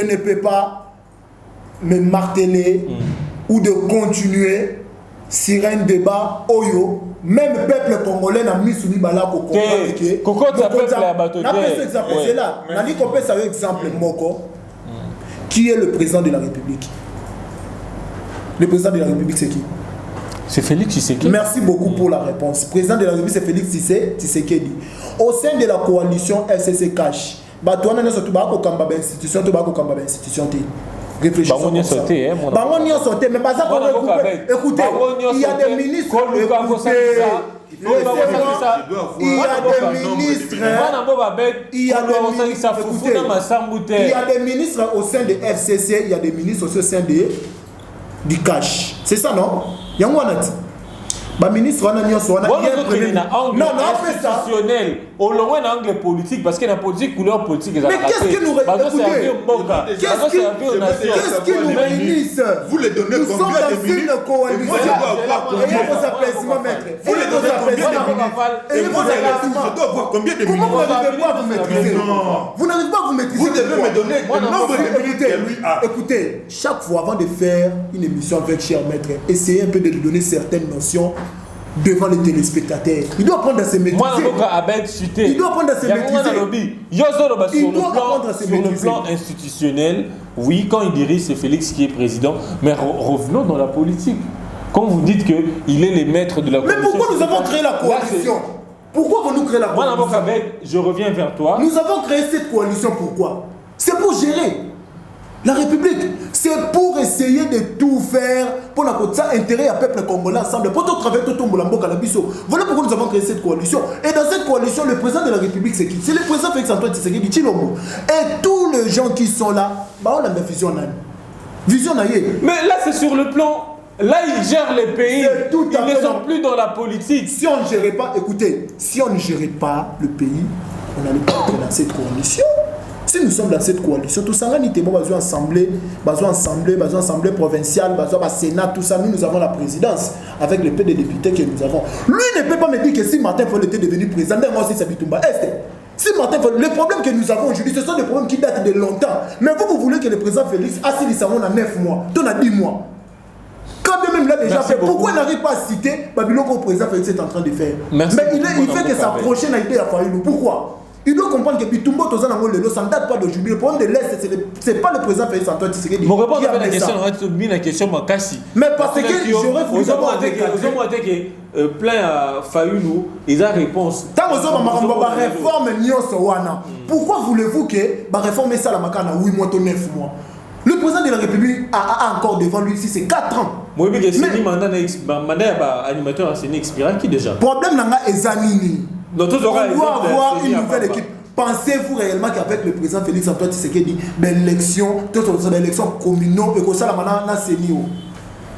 ne peux pas me marteler ou de continuer sur un débat oyo. Même le peuple congolais n'a mis sous l'ibala pour comprendre que. Coco, ça peuple à bateau. C'est là. On a dit qu'on peut savoir exemple Moko. Qui est le président de la République? Le président de la République, c'est qui? C'est Félix Tshisekedi. Merci beaucoup pour la réponse. Le président de la République, c'est Félix Tshisekedi. Au sein de la coalition FCC Cash, on a surtout institution, réfléchissons comme ça. On y a sauté, mais pas ça qu'on va écoutez, il y a des ministres. Il y a des ministres au sein de FCC, il y a des ministres au sein du cash. C'est ça, non? Il y a un ministre, non, institutionnel. Au loin d'un angle politique, parce que la politique, couleur politique, mais qu'est-ce qui nous réunit? Vous les donnez nous sommes dans une coalition. Ayez vos apaisements, maître. Ayez vos apaisements. Combien de minutes? Comment vous n'arrivez pas à vous maîtriser? Vous n'arrivez pas à vous maîtrisez. Vous devez me donner le nombre de minutes que lui a. Écoutez, chaque fois avant de faire une émission avec cher maître, essayez un peu de lui donner certaines notions devant les téléspectateurs. Il doit apprendre à se maîtriser. Il doit apprendre à se maîtriser. Sur le plan institutionnel, oui, quand il dirige, c'est Félix qui est président. Mais revenons dans la politique. Quand vous dites qu'il est le maître de la coalition... Mais pourquoi nous avons créé la coalition? Pourquoi avons-nous créé la coalition? Moi, je reviens vers toi. Nous avons créé cette coalition pourquoi? C'est pour gérer la République. C'est pour essayer de tout faire pour la côte ça intérêt à peuple congolais ensemble. Pour tout travailler tout le monde à la biso. Voilà pourquoi nous avons créé cette coalition. Et dans cette coalition, le président de la République, c'est qui? C'est le président Félix Antoine Tshisekedi Tshilombo. Et tous les gens qui sont là, bah on a une vision. Vision naïe. Mais là, c'est sur le plan. Là, ils gèrent les pays. Ils ne sont plus dans la politique. Si on ne gérait pas, écoutez, si on ne gérait pas le pays, on n'allait pas être dans cette coalition. Si nous sommes dans cette coalition, tout ça, nous avons besoin d'assemblée provinciale, besoin de Sénat, tout ça. Nous avons la présidence avec le peu de députés que nous avons. Lui ne peut pas me dire que si Martin Fayulu était devenu président, même moi aussi, c'est Bitumba. Si Martin Fayulu, les problèmes que nous avons aujourd'hui, ce sont des problèmes qui datent de longtemps. Mais vous voulez que le président Félix assise ça en 9 mois, on a 10 mois. Quand même là déjà fait, pourquoi il n'arrive pas à citer Babylone que le président Félix est en train de faire? Mais il fait que sa prochaine idée à Fayulu. Pourquoi? Il doit comprendre que Bitumbo Tozana Lelo, ça ne date pas d'aujourd'hui. Le problème de l'Est, c'est pas le président Félix Antoine Tshisekedi. Mon répondre à la question, la question Makassi. Mais parce que j'aurais voulu savoir plein à Fayulu, ils ont réponse. Tant que vous avez réforme pourquoi voulez-vous que la réforme ça la makana 8 mois ou 9 mois? Le président de la République a encore devant lui ici, c'est 4 ans. Moi, je dis que c'est mandat animateur, c'est expirant qui déjà. Problème là est Zanini. On doit avoir une nouvelle équipe. Pensez-vous réellement qu'avec le président Félix Antoine Tshisekedi, l'élection, l'élection communale, et que ça,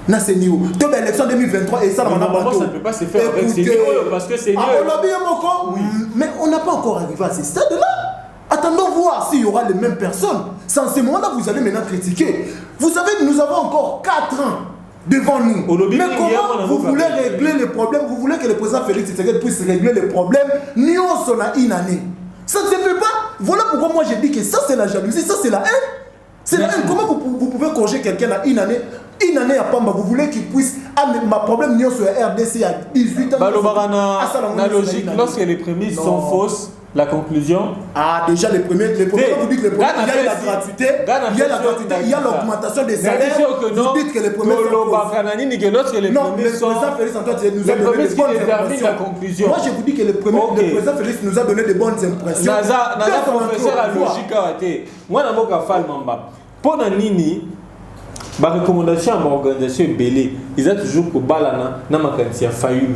na CENIO. Toute l'élection 2023 et ça, normalement, ça ne peut pas se faire avec CENIO parce que CENIO. Oui. Mais on n'a pas encore arrivé à ce stade-là. Attendons voir s'il y aura les mêmes personnes. C'est en ce moment-là que vous allez maintenant critiquer. Vous savez, nous avons encore 4 ans devant nous. Mais comment vous voulez régler les problèmes? Vous voulez que le président Félix Tshisekedi puisse régler les problèmes? Nous, on a une année. Ça ne se fait pas. Voilà pourquoi moi j'ai dit que ça c'est la jalousie, ça c'est la haine. C'est la haine. Comment vous pouvez corriger quelqu'un à une année? Une année à Pamba, vous voulez qu'il puisse... Ah, mais ma problème, nous, sur la RDC à 18 ans... La logique, lorsque les prémices sont fausses, la conclusion... Ah, déjà, les premiers vous dites que il y a la gratuité, il y a l'augmentation des salaires, vous dites que les premiers sont fausses. Non, le président Félix Antoine nous a donné des bonnes impressions. Moi, je vous dis que le président Félix nous a donné des bonnes impressions. Naza, professeur à logique, moi, je n'ai pas fait Mamba. Pour Nini, ma recommandation à mon organisation est belée. Ils ont toujours que Balana, n'a pas qu'il y a failli.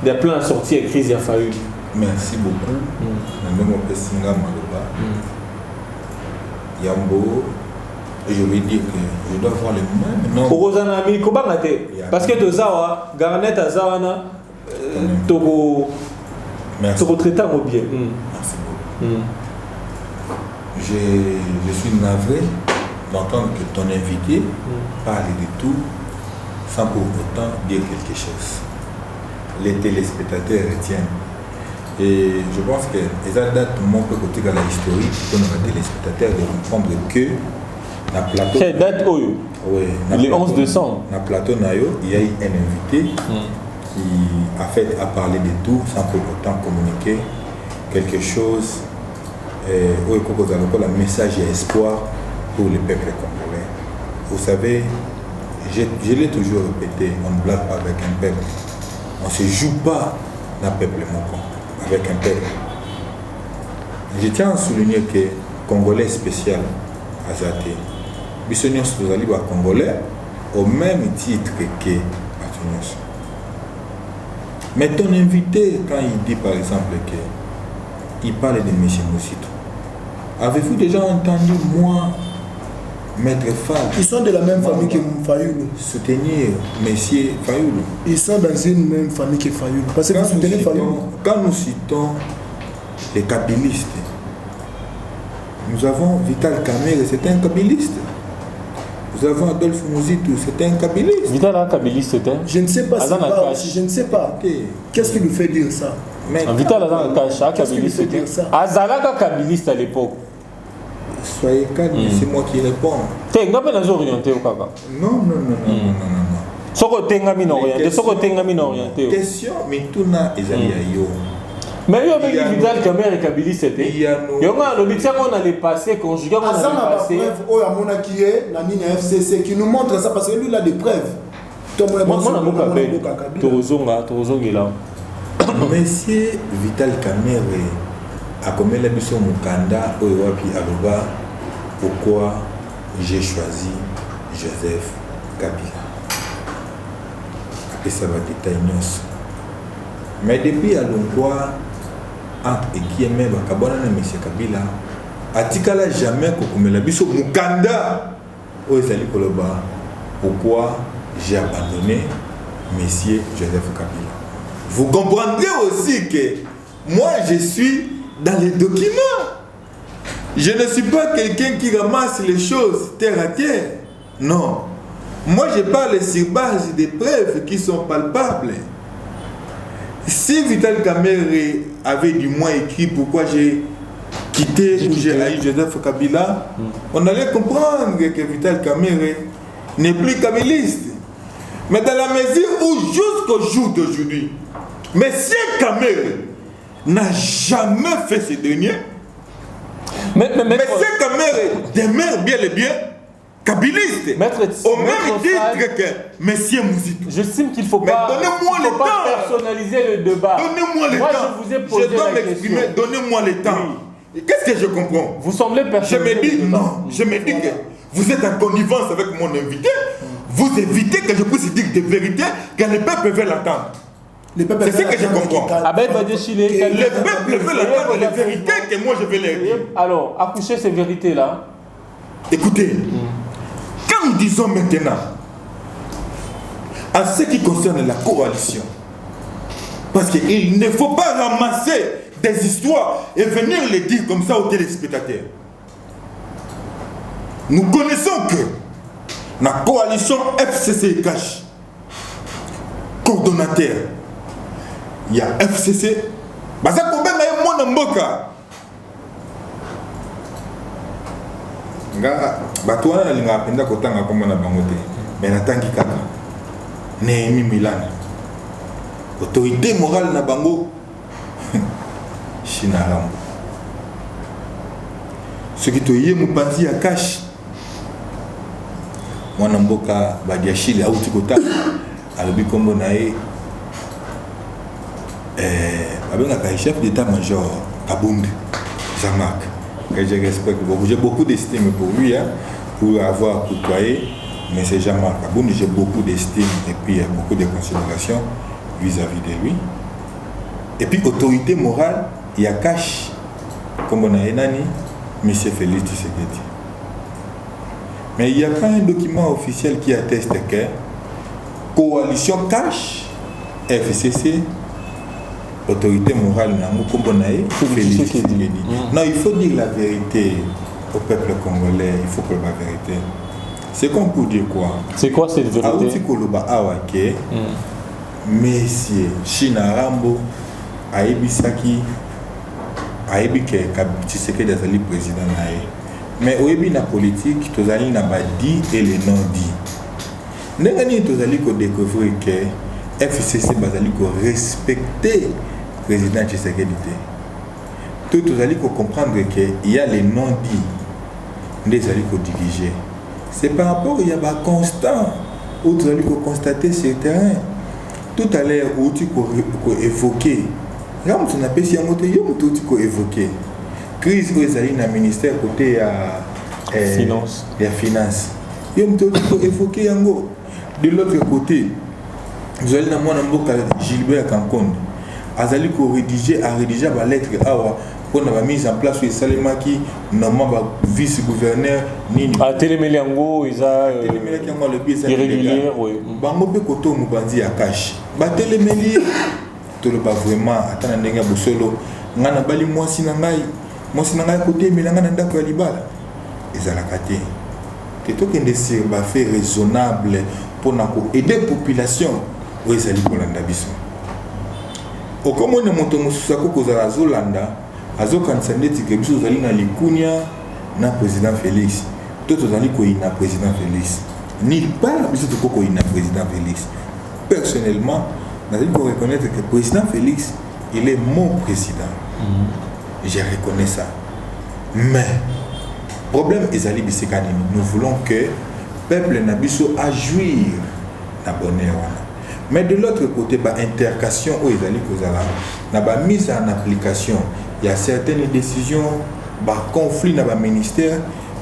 Des plans à sortir et crise, il y a failli. Merci beaucoup. Yambo, et je vais dire que je dois voir les mêmes noms. Pour Rosanami, comment parce que de Zawa, Garnet à Zawana, Togo traité au bien. Merci beaucoup. Je suis navré d'entendre que ton invité parle de tout sans pour autant dire quelque chose. Les téléspectateurs retiennent. Et je pense que ça date mon côté de la historique pour nos téléspectateurs de comprendre que la plateau. Quelle date oui, le 11 décembre. Dans plateau Nayo, il y a eu un invité qui a fait à parler de tout sans pour autant communiquer quelque chose. Où un message et espoir pour le peuple congolais. Vous savez, je l'ai toujours répété, on ne blague pas avec un peuple. On ne se joue pas d'un peuple moko, avec un peuple. Je tiens à souligner que Congolais spécial à Zate, Bissonios Tozaliba Congolais, au même titre que Batunios. Mais ton invité, quand il dit par exemple qu'il parle de M. Moussito, avez-vous déjà entendu moi, Maître Fall? Ils sont de la même famille que Fayulu. Soutenir M. Fayulu. Ils sont dans une même famille que Fayulu. Parce que vous soutenez Fayulu. Quand nous citons les kabylistes, nous avons Vital Kamerhe, c'est un kabyliste. Nous avons Adolphe Mouzitou, c'est un kabyliste. Vital un kabyliste, c'était? Je ne sais pas. Je ne sais pas. Qu'est-ce qui nous fait dire ça? Vital a un kabyliste, c'était? Azalaka kabyliste à l'époque. Soyez calme, c'est moi qui réponds. T'es un peu orienté au Kaka. Non. Soko tenga min orienté, soko tenga min orienté. Question, mais tout n'a ezali yo. Mais yo avec Vidal Kamere et Kabili c'était. Yo nga le bitia qu'on allait passer conjugué on allait passer. Oh ya mona qui est na nini FCC qui nous montre ça parce que lui il a des preuves. Moi na boka ben. Torozonga là. Monsieur Vital Kamere a commis la mission Mukanda au Wapi Aloba. Pourquoi j'ai choisi Joseph Kabila? Et ça va détailler. Mais depuis à l'endroit et qui est même à Kabana M. Kabila, Atikala jamais comme la biso Mukanda au Zali Koloba. Pourquoi j'ai abandonné M. Joseph Kabila? Vous comprendrez aussi que moi je suis dans les documents. Je ne suis pas quelqu'un qui ramasse les choses terre à terre. Non. Moi, je parle sur base des preuves qui sont palpables. Si Vital Kamere avait du moins écrit pourquoi j'ai quitté ou j'ai haï Joseph Kabila, on allait comprendre que Vital Kamere n'est plus kabyliste. Mais dans la mesure où jusqu'au jour d'aujourd'hui, M. Kamere n'a jamais fait ce dernier, M. Kamere demeure bien et bien kabyliste, au même titre que M. Mouzito. J'estime qu'il ne faut pas, personnaliser le débat. Donnez-moi le temps. Je vous ai posé la question. Donnez-moi le temps. Oui. Qu'est-ce que je comprends? Vous semblez personnaliser. Je me dis non. Je me dis que vous êtes en connivence avec mon invité. Vous évitez que je puisse dire des vérités que le peuple veut l'entendre. C'est ce que je comprends. Le peuple veut l'entendre les vérités que moi je vais leur dire. Alors, accouchez ces vérités-là. Écoutez. Quand nous disons maintenant, en ce qui concerne la coalition, parce qu'il ne faut pas ramasser des histoires et venir les dire comme ça aux téléspectateurs. Nous connaissons que la coalition FCC cache coordonnateur. Il y a FCC. Baza Kobe na mon mboka. Nga batwana na linga penda kotanga kombo na bango te. Mais natangi kaka. Néhémie Milana. Autorité morale na bango. Chinarambo. Ce qui te yé mupanzi ya cash. Mwana mboka badiashile auti kota. Alobi kombo na ye avec un chef d'état-major Kabound, Jean-Marc, que je respecte beaucoup. J'ai beaucoup d'estime pour lui, hein, pour avoir côtoyé, mais c'est Jean-Marc Kabound, j'ai beaucoup d'estime et puis beaucoup de considération vis-à-vis de lui. Et puis, autorité morale, il y a cash, comme on a Enani, M. Félix Tshisekedi. Mais il n'y a pas un document officiel qui atteste que coalition cash, FCC, autorité morale, Félix Tshisekedi. Non, il faut dire la vérité au peuple congolais. Il faut que la vérité. C'est qu'on peut dire quoi? C'est quoi cette vérité? Monsieur Chinarambo Aibisaki Aibike Tshisekedi azali président nae. Mais au début la politique, tozali na ba dit et les non dit. Ndengani tozali ko découvrir que FCC bazali ko respecter président Tshisekedi. Tout tozali ko comprendre que il y a les non dits. Ndezali ko diriger. C'est par rapport il y a ba constant où tozali ko constater ce terrain. Tout à l'heure où tu ko évoquer. Là on appelle si amote yo tout tu ko évoquer. Crise où ezali na ministère côté à finance. Il y a finance. Yo tout ko évoquer yango. De l'autre côté, vous allez dans mon mboka Gilbert Kankonde. Azali ko rédiger la lettre awa pour la mise en place de Salemaki normalement vice-gouverneur nini. A Téléméliango isa Téléméliango le pied irrégulier oui. Bango pe koto mubanzi ya cash. Ba Téléméli to le ba vraiment atana ndenga bosolo ngana bali mwasi na ngai côté milanga na ndako ya libala. Ezala kate. Teto kende sur ba fait raisonnable pour aider la population où ils allaient pour l'andabiso. Au comme on est monté au Moussako Kozara Zolanda, Azo Kansandeti Kebiso Zalina Likunia, na président Félix tout tozali koyina président Félix ni pas biso to koyina président Félix personnellement nazali ko reconnaître que président Félix il est mon président. Je reconnais ça. Mais problème ezali bisekani nous voulons que peuple na biso a jouir na bonheur wana. Mais de l'autre côté ba intercation o ezali kozala na ba mise en application il y a certaines décisions ba conflit na ba ministère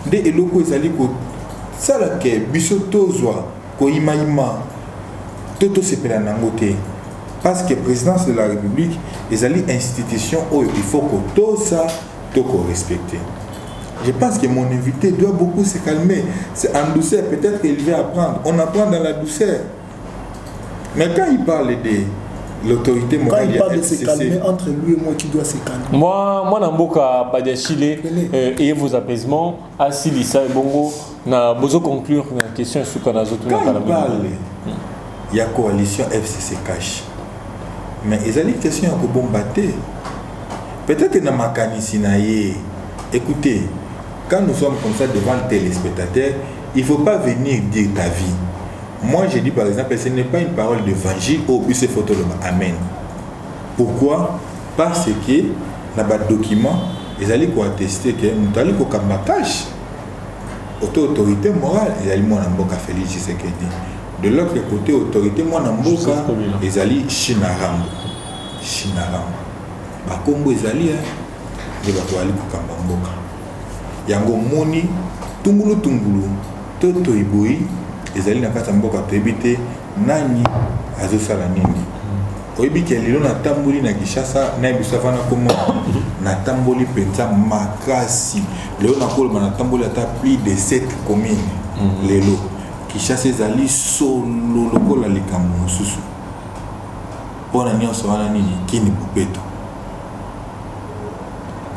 de eloko ezali ko sala ke biso tozwa ko imaima toto sepela nango te parce que présidence de la République ezali institution où il faut que tout ça toko respecter. Je pense que mon invité doit beaucoup se calmer. C'est en douceur, peut-être qu'il va apprendre. On apprend dans la douceur. Mais quand il parle de l'autorité morale, quand il parle de se calmer, entre lui et moi, qui doit se calmer? Moi, Namboka Badiachile et vos apaisements, Asilisa et Bongo, na besoin conclure la question sur quand il parle, il y a coalition FCC cash. Mais il y a une question à bombarder. Peut-être que dans ma canisinaïe, écoutez, quand nous sommes comme ça devant le téléspectateur, il ne faut pas venir dire ta vie. Moi, je dis par exemple, ce n'est pas une parole d'évangile au but c'est photo de Amen. Pourquoi? Parce que dans le document, ils allaient attester que nous allons cache autorité morale, ils allaient moi Namboka Félix Tshisekedi. De l'autre côté, autorité moi Namboka, ils allaient Chinaram. Par contre, ils allaient de batwali kokamba mboka yango moni tungulu toto iboi ezali na kata mboka tebite nani azosala nini oyebi ke lelo na tamboli na Kinshasa na biso fana komo na tamboli penza makasi lelo na kolba na tamboli ata plus de 7 communes lelo Kinshasa ezali solo lokola likambo mosusu pona nyonso wana nini kini bupeto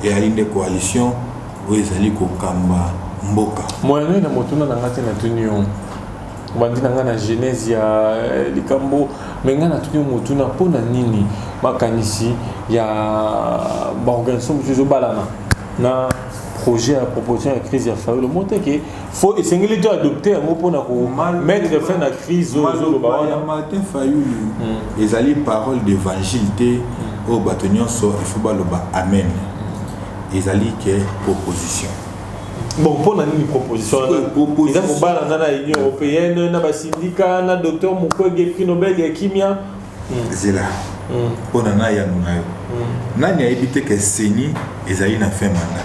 et à une coalition où ils allaient kokamba mboka. Moi, je suis motuna na ngati na tunion. Bandi na ngana genèse ya likambo, mais ngana tunion motuna pona nini makanisi ya ba organisation mutuzo balana na projet à proposition à crise ya fa le monter que faut essayer de adopter un mot pour mettre fin à la crise au Martin Fayulu. Ils allaient parole d'évangile au bâtonnier so il faut baloba amen. Ils allaient que proposition. Bon, pour une proposition, ils ont dans l'Union européenne, dans le syndicat, dans le docteur Mukwege, prix Nobel de Kimia. C'est là. Pour nana ya nunayo. Nani a évité que Seni ils allaient na fin mandat.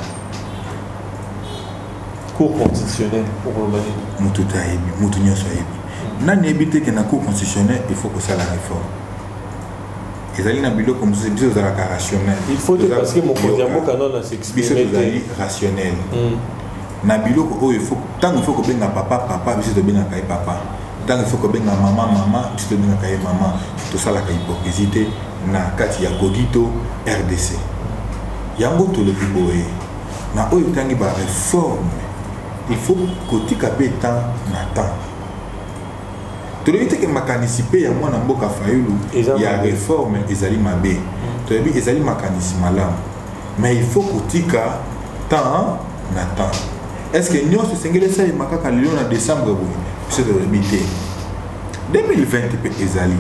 Cour constitutionnelle pour le Mali. Mututa ebi, mutunyo so ebi. Nani a évité que na cour constitutionnelle il faut que ça la réforme. Ils allaient na bilo comme c'est bizarre dans la rationnel. Il faut parce que mon Kodiambo canon a s'exprimer rationnel. Na bilo ko il faut tant il faut que benga papa biso to benga kai papa. Tant il faut que benga maman biso to benga kai maman. Tout ça la hypocrisie na kati ya Godito RDC. Yango to le biboé. Na oyo tangi ba réforme. Il faut que tika betan na temps. Tu dois dire que makanisipe ya mwana mboka Fayulu ya réforme ezali mabe. Tu dois dire ezali makanisi malam. Mais il faut kotika temps na temps. Est-ce que nous se sengele ça makaka lelo na décembre boy? C'est de limiter. 2020 pe ezali.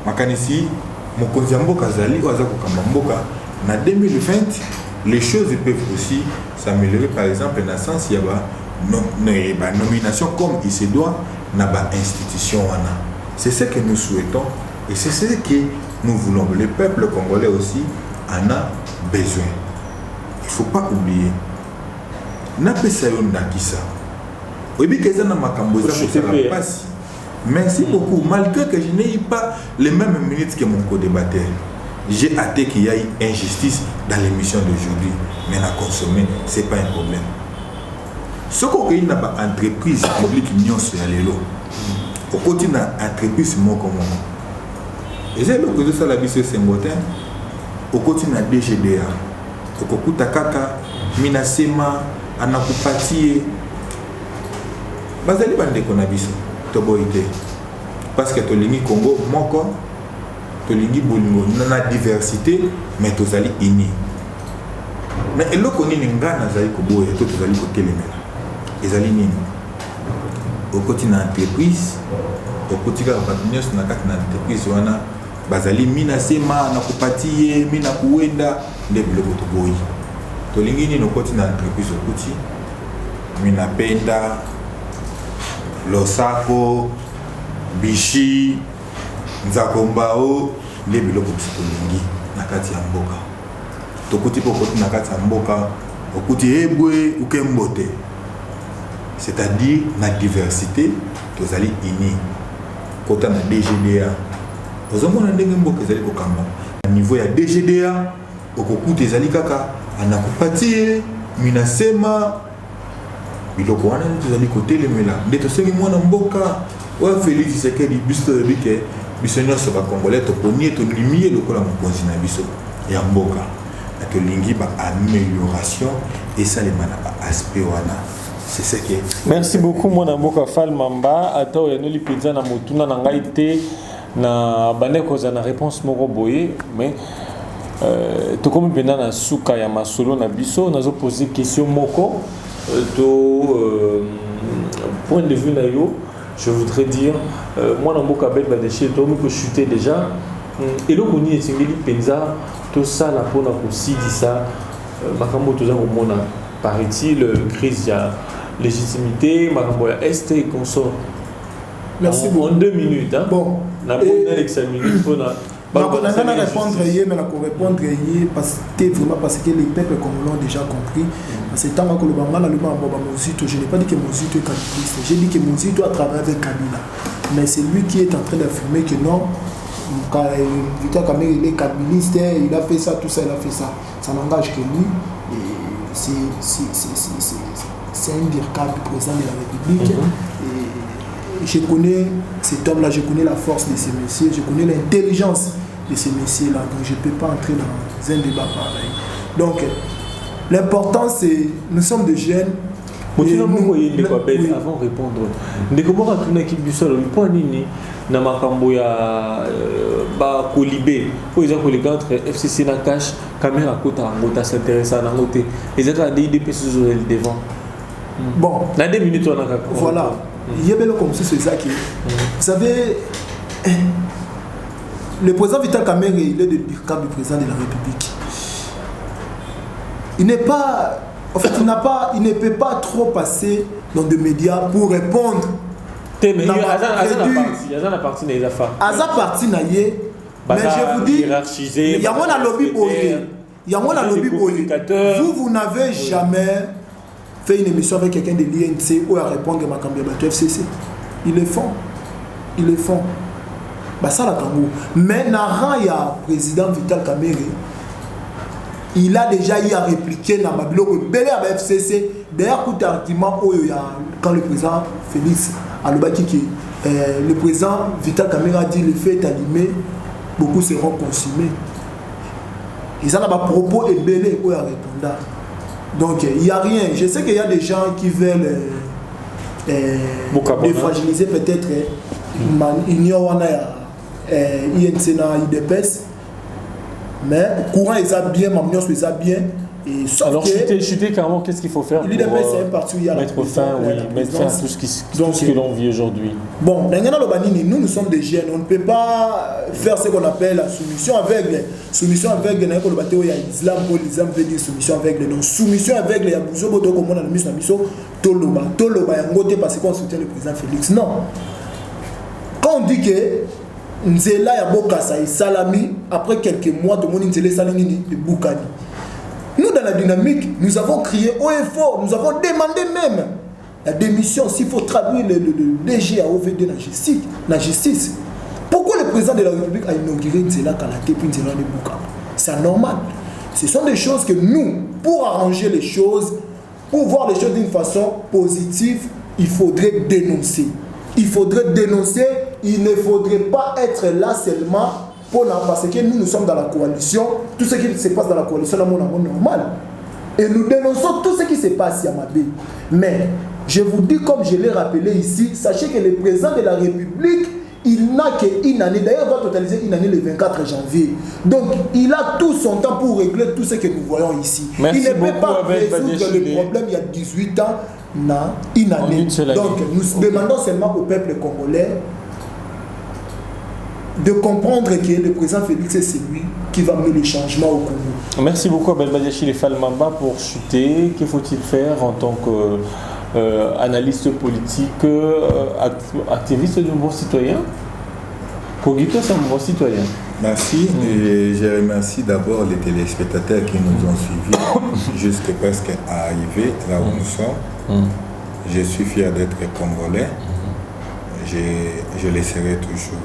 Makanisi mokonzi ya mboka zali oza kokamba mboka na 2020 les choses peuvent aussi s'améliorer par exemple dans sens ya ba nomination comme il se doit na ba institution wana. C'est ce que nous souhaitons et c'est ce que nous voulons. Le peuple congolais aussi en a besoin. Il ne faut pas oublier. Napesa yo ndakisa. Oyebi keza na makambo za kosala pasi. Merci beaucoup. Malgré que je n'ai pas les mêmes minutes que mon co-débatteur, j'ai hâte qu'il y ait injustice dans l'émission d'aujourd'hui. Mais la consommer, ce n'est pas un problème. Ce qu'on a une entreprise publique nyonso ya lelo. Au côté na entreprise moko moko. Et c'est le que ça la biso Sengotin. Au côté na DGDA. Au côté kaka minasema anakupatie. Bazali bande kona biso toboite. Parce que tolingi Congo moko tolingi bolingo na diversité mais tozali ini. mais eloko nini nga nazali koboya to tozali kotelemela ezali nini okoti na entreprise okoti kaka bato nyonso na kati na entreprise wana bazali mina sema na kupati ye mina kuwenda nde biloko toboyi tolingi nini okoti na entreprise okoti mina penda losako bishi nzakombao nde biloko biso tolingi na kati ya mboka tokuti po okoti na kati ya mboka okuti ebwe ukembote c'est-à-dire na diversité tozali ini kota na DGDA ozomona ndenge mboka ezali kokamba na niveau ya DGDA okokuta ezali kaka anakupatie minasema biloko wana tozali kotelemela nde tosengi mwana mboka oyo Félix Tshisekedi biso toyebi ke biso nyonso bakongolais tokonie tondimie lokola mokonzi na biso ya mboka tolingi baamélioration esalema na baaspect wana. C'est ce qui est. Merci beaucoup mwana mboka Fall Mamba ata oyanoli mpenza na motuna na ngai te na bandeko za na réponse moko boye mais tokomi mpenza na suka ya masolo na biso nazoposer question moko point de vue na yo je voudrais dire mwana mboka bel badeshe tokomi kochuter déjà eloko nini esengeli mpenza tosala mpona kosidisa makambo toza komona paraît-il crise ya légitimité makambo ya est et consort. Merci beaucoup. En 2 minutes hein. Bon, na bonne examiner pour na on a répondre hier mais on répondre hier parce que vraiment parce que les peuples comme l'ont déjà compris parce que tant que le bangana le bamba Mozito je n'ai pas dit que Mozito est cabiliste j'ai dit que Mozito a travaillé avec Kabila mais c'est lui qui est en train d'affirmer que non Vital Kamerhe il est kabiliste il a fait ça tout ça il a fait ça ça n'engage que lui c'est un des cadres du président de la République. Et je connais cet homme-là, je connais la force de ces messieurs, je connais l'intelligence de ces messieurs-là. Donc je ne peux pas entrer dans un débat pareil. Donc l'important c'est, nous sommes des jeunes. Oui. Avant de répondre, comment on a qui busol, point nini na makambo ya ba kolibé, pour exemple les gars entre FCC na cash, caméra kota ngota s'intéresse à ngote. Les autres des IDP sur le devant. Bon, dans 2 minutes on a voilà. Il y a comme si c'est ça qui. Vous savez, le président Vital Kamerhe, il est du cadre du président de la République. Il n'est pas. En fait, il ne peut pas trop passer dans des médias pour répondre. Mais il y a la partie des affaires. Aza partie naïe. Mais je vous dis, il y a un lobby boyé. Il y a un lobby boyé. Vous n'avez jamais fait une émission avec quelqu'un de l'INC ou à répondre à ma campagne de FCC. Ils le font. Ils le font. Bah ça la Kangou. Mais Nara, il y a le président Vital Kamerhe. Il a déjà eu à répliquer dans Babylone belé à FCC. D'ailleurs, quand le président Félix Alobaki, le président Vital Kamerhe a dit le fait est allumé, beaucoup seront consumés. Ils ont un propos et belé où il répondra. Donc il n'y a rien. Je sais qu'il y a des gens qui veulent défragiliser peut-être l'Union INC na IDPS. Mais courant ils a bien, Mamnios ils a bien. Et alors chuter carrément, qu'est-ce qu'il faut faire pour mettre fin, mettre fin à tout ce que l'on vit aujourd'hui. Bon, nous sommes des jeunes, on ne peut pas faire ce qu'on appelle la soumission aveugle. Soumission aveugle, il y a l'islam, l'islam veut dire soumission aveugle. Donc soumission aveugle, il y a beaucoup de gens qui ont mis la mission, Toloba, parce qu'on soutient le président Félix. Non. Quand on dit que Nzela ya Bokassa et Salami, après quelques mois, tout le monde Nzela Salami et Boukani. Nous, dans la dynamique, nous avons crié haut et fort, nous avons demandé même la démission, s'il faut traduire le DG à OVD dans la justice. Pourquoi le président de la République a inauguré Nzela Kalaté puis Nzela de Boukama? C'est anormal. Ce sont des choses que nous, pour arranger les choses, pour voir les choses d'une façon positive, il faudrait dénoncer. Il faudrait dénoncer, il ne faudrait pas être là seulement parce que nous sommes dans la coalition, tout ce qui se passe dans la coalition, c'est normal. Et nous dénonçons tout ce qui se passe à Mabé. Mais je vous dis, comme je l'ai rappelé ici, sachez que le président de la République, il n'a qu'une année. D'ailleurs, il va totaliser une année le 24 janvier. Donc, il a tout son temps pour régler tout ce que nous voyons ici. Merci il ne peut pas Abed résoudre Badiachile. le problème il y a 18 ans, une année. une seule année. Donc, nous demandons seulement au peuple congolais de comprendre que le président Félix c'est celui qui va mener les changements au Congo. Merci beaucoup Abed Badiachile Falmamba pour chuter. Que faut-il faire en tant qu'analyste politique, activiste de mouvement citoyen? Cogito, c'est un mouvement citoyen. Merci et je remercie d'abord les téléspectateurs qui nous ont suivis jusqu'à presque arriver là où nous sommes. Je suis fier d'être congolais. Je le serai toujours.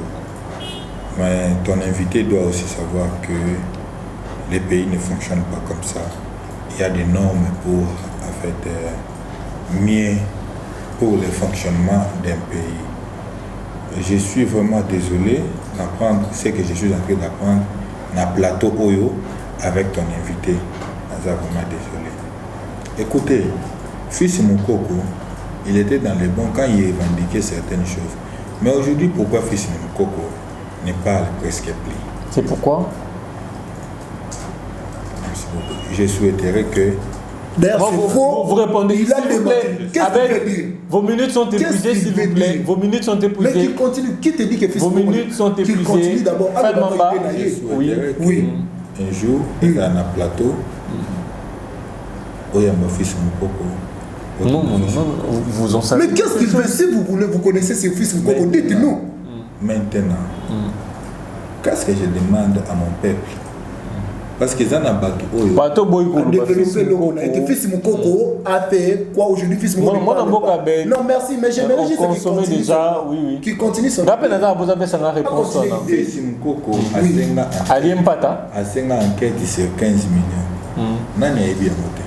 Mais ton invité doit aussi savoir que les pays ne fonctionnent pas comme ça. Il y a des normes pour en fait, mieux pour le fonctionnement d'un pays. Je suis vraiment désolé d'apprendre ce que je suis en train d'apprendre dans le plateau Oyo avec ton invité. Je suis vraiment désolé. Écoutez, fils Moukoko, il était dans les bons quand il revendiquait certaines choses. Mais aujourd'hui, pourquoi fils Moukoko ne parle presque plus? C'est pourquoi? Merci beaucoup. Je souhaiterais que... D'ailleurs, c'est faux. Vous répondez, Il a s'il vous plaît. demandé. Qu'est-ce qu'il veut dire? Vos minutes sont épuisées, s'il vous plaît. Vos minutes sont Mais épuisées. qu'il continue. Qui te dit que fils Vos minutes sont qu'il épuisées. continue d'abord. Falmamba. je souhaiterais Oui. qu'un jour, il y a un plateau où il y a mon fils Moukoko. Non, vous en savez. Mais qu'est-ce qu'il veut? Si vous voulez, vous connaissez ce fils Mukoko, dites-nous. Maintenant, qu'est-ce que je demande à mon peuple? Parce que ça n'a pas tout. Bateau Boyko, Développer le Congo. Et fils Mukoko a fait quoi aujourd'hui? Fils Mukoko. Non, merci, mais j'aimerais juste qu'il continue. Déjà, oui. Qu'il continue son. Rappelez vous avez sa réponse. Fils Moukoko Ali Mpata. a 5 enquêtes sur 15 millions. Nani a bien voté.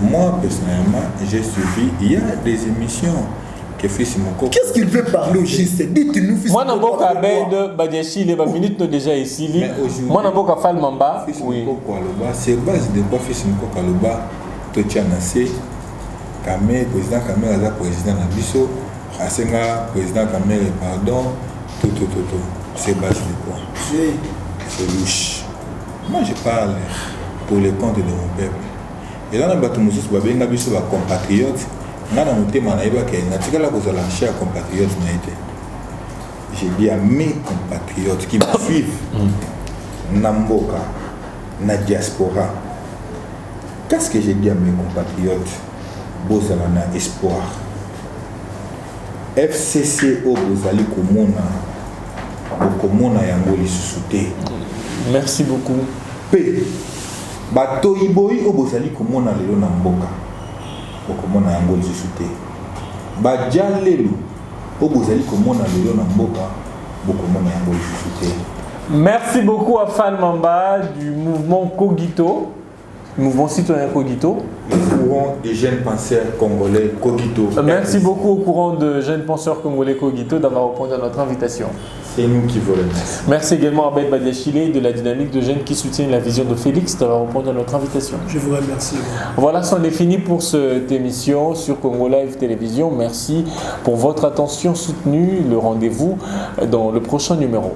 Moi, personnellement, j'ai suivi. Il y a des émissions que fils Moukoko. Qu'est-ce qu'il veut parler au juste? Dites-nous, fils Moi, Mukoko. Namboka Abed Badiachile, les minutes sont déjà ici. Moi, Namboka Falmamba. Fils Oui. Moukoko Aloba, c'est base de quoi fils Moukoko Aloba, Totianase, Kamé, président Kamé, Aza président Nabiso, Asenga, président Kamé, pardon, tout. C'est base de quoi? C'est louche. Moi, je parle pour le compte de mon peuple. Et là, on a des compatriotes. On a des compatriotes. Je dis à mes compatriotes qui me suivent, Namboka, na diaspora. Qu'est-ce que j'ai dit à mes compatriotes? Bozalana espoir. FCCO Bozali Komona Yangoli Susute. Merci beaucoup. P. Bato Iboyi Obozali Komona Lelo Namboka. Komona Yangoli Susute. Bajalelu Obozali Komona Lelo Namboka. Komona Yangoli Susute. Merci beaucoup à Falmamba du mouvement Cogito, mouvement citoyen Cogito. Le courant des jeunes penseurs congolais Cogito. Merci beaucoup au courant de jeunes penseurs congolais Cogito d'avoir répondu à notre invitation. C'est nous qui vous remercions. Merci également à Abed Badiachile de la dynamique de jeunes qui soutiennent la vision de Félix d'avoir répondu à notre invitation. Je vous remercie. Voilà, c'en est fini pour cette émission sur Congo Live Télévision. Merci pour votre attention soutenue. Le rendez-vous dans le prochain numéro.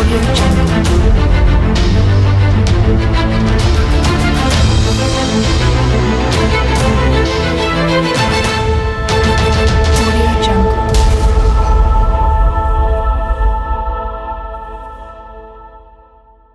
Audio Jungle.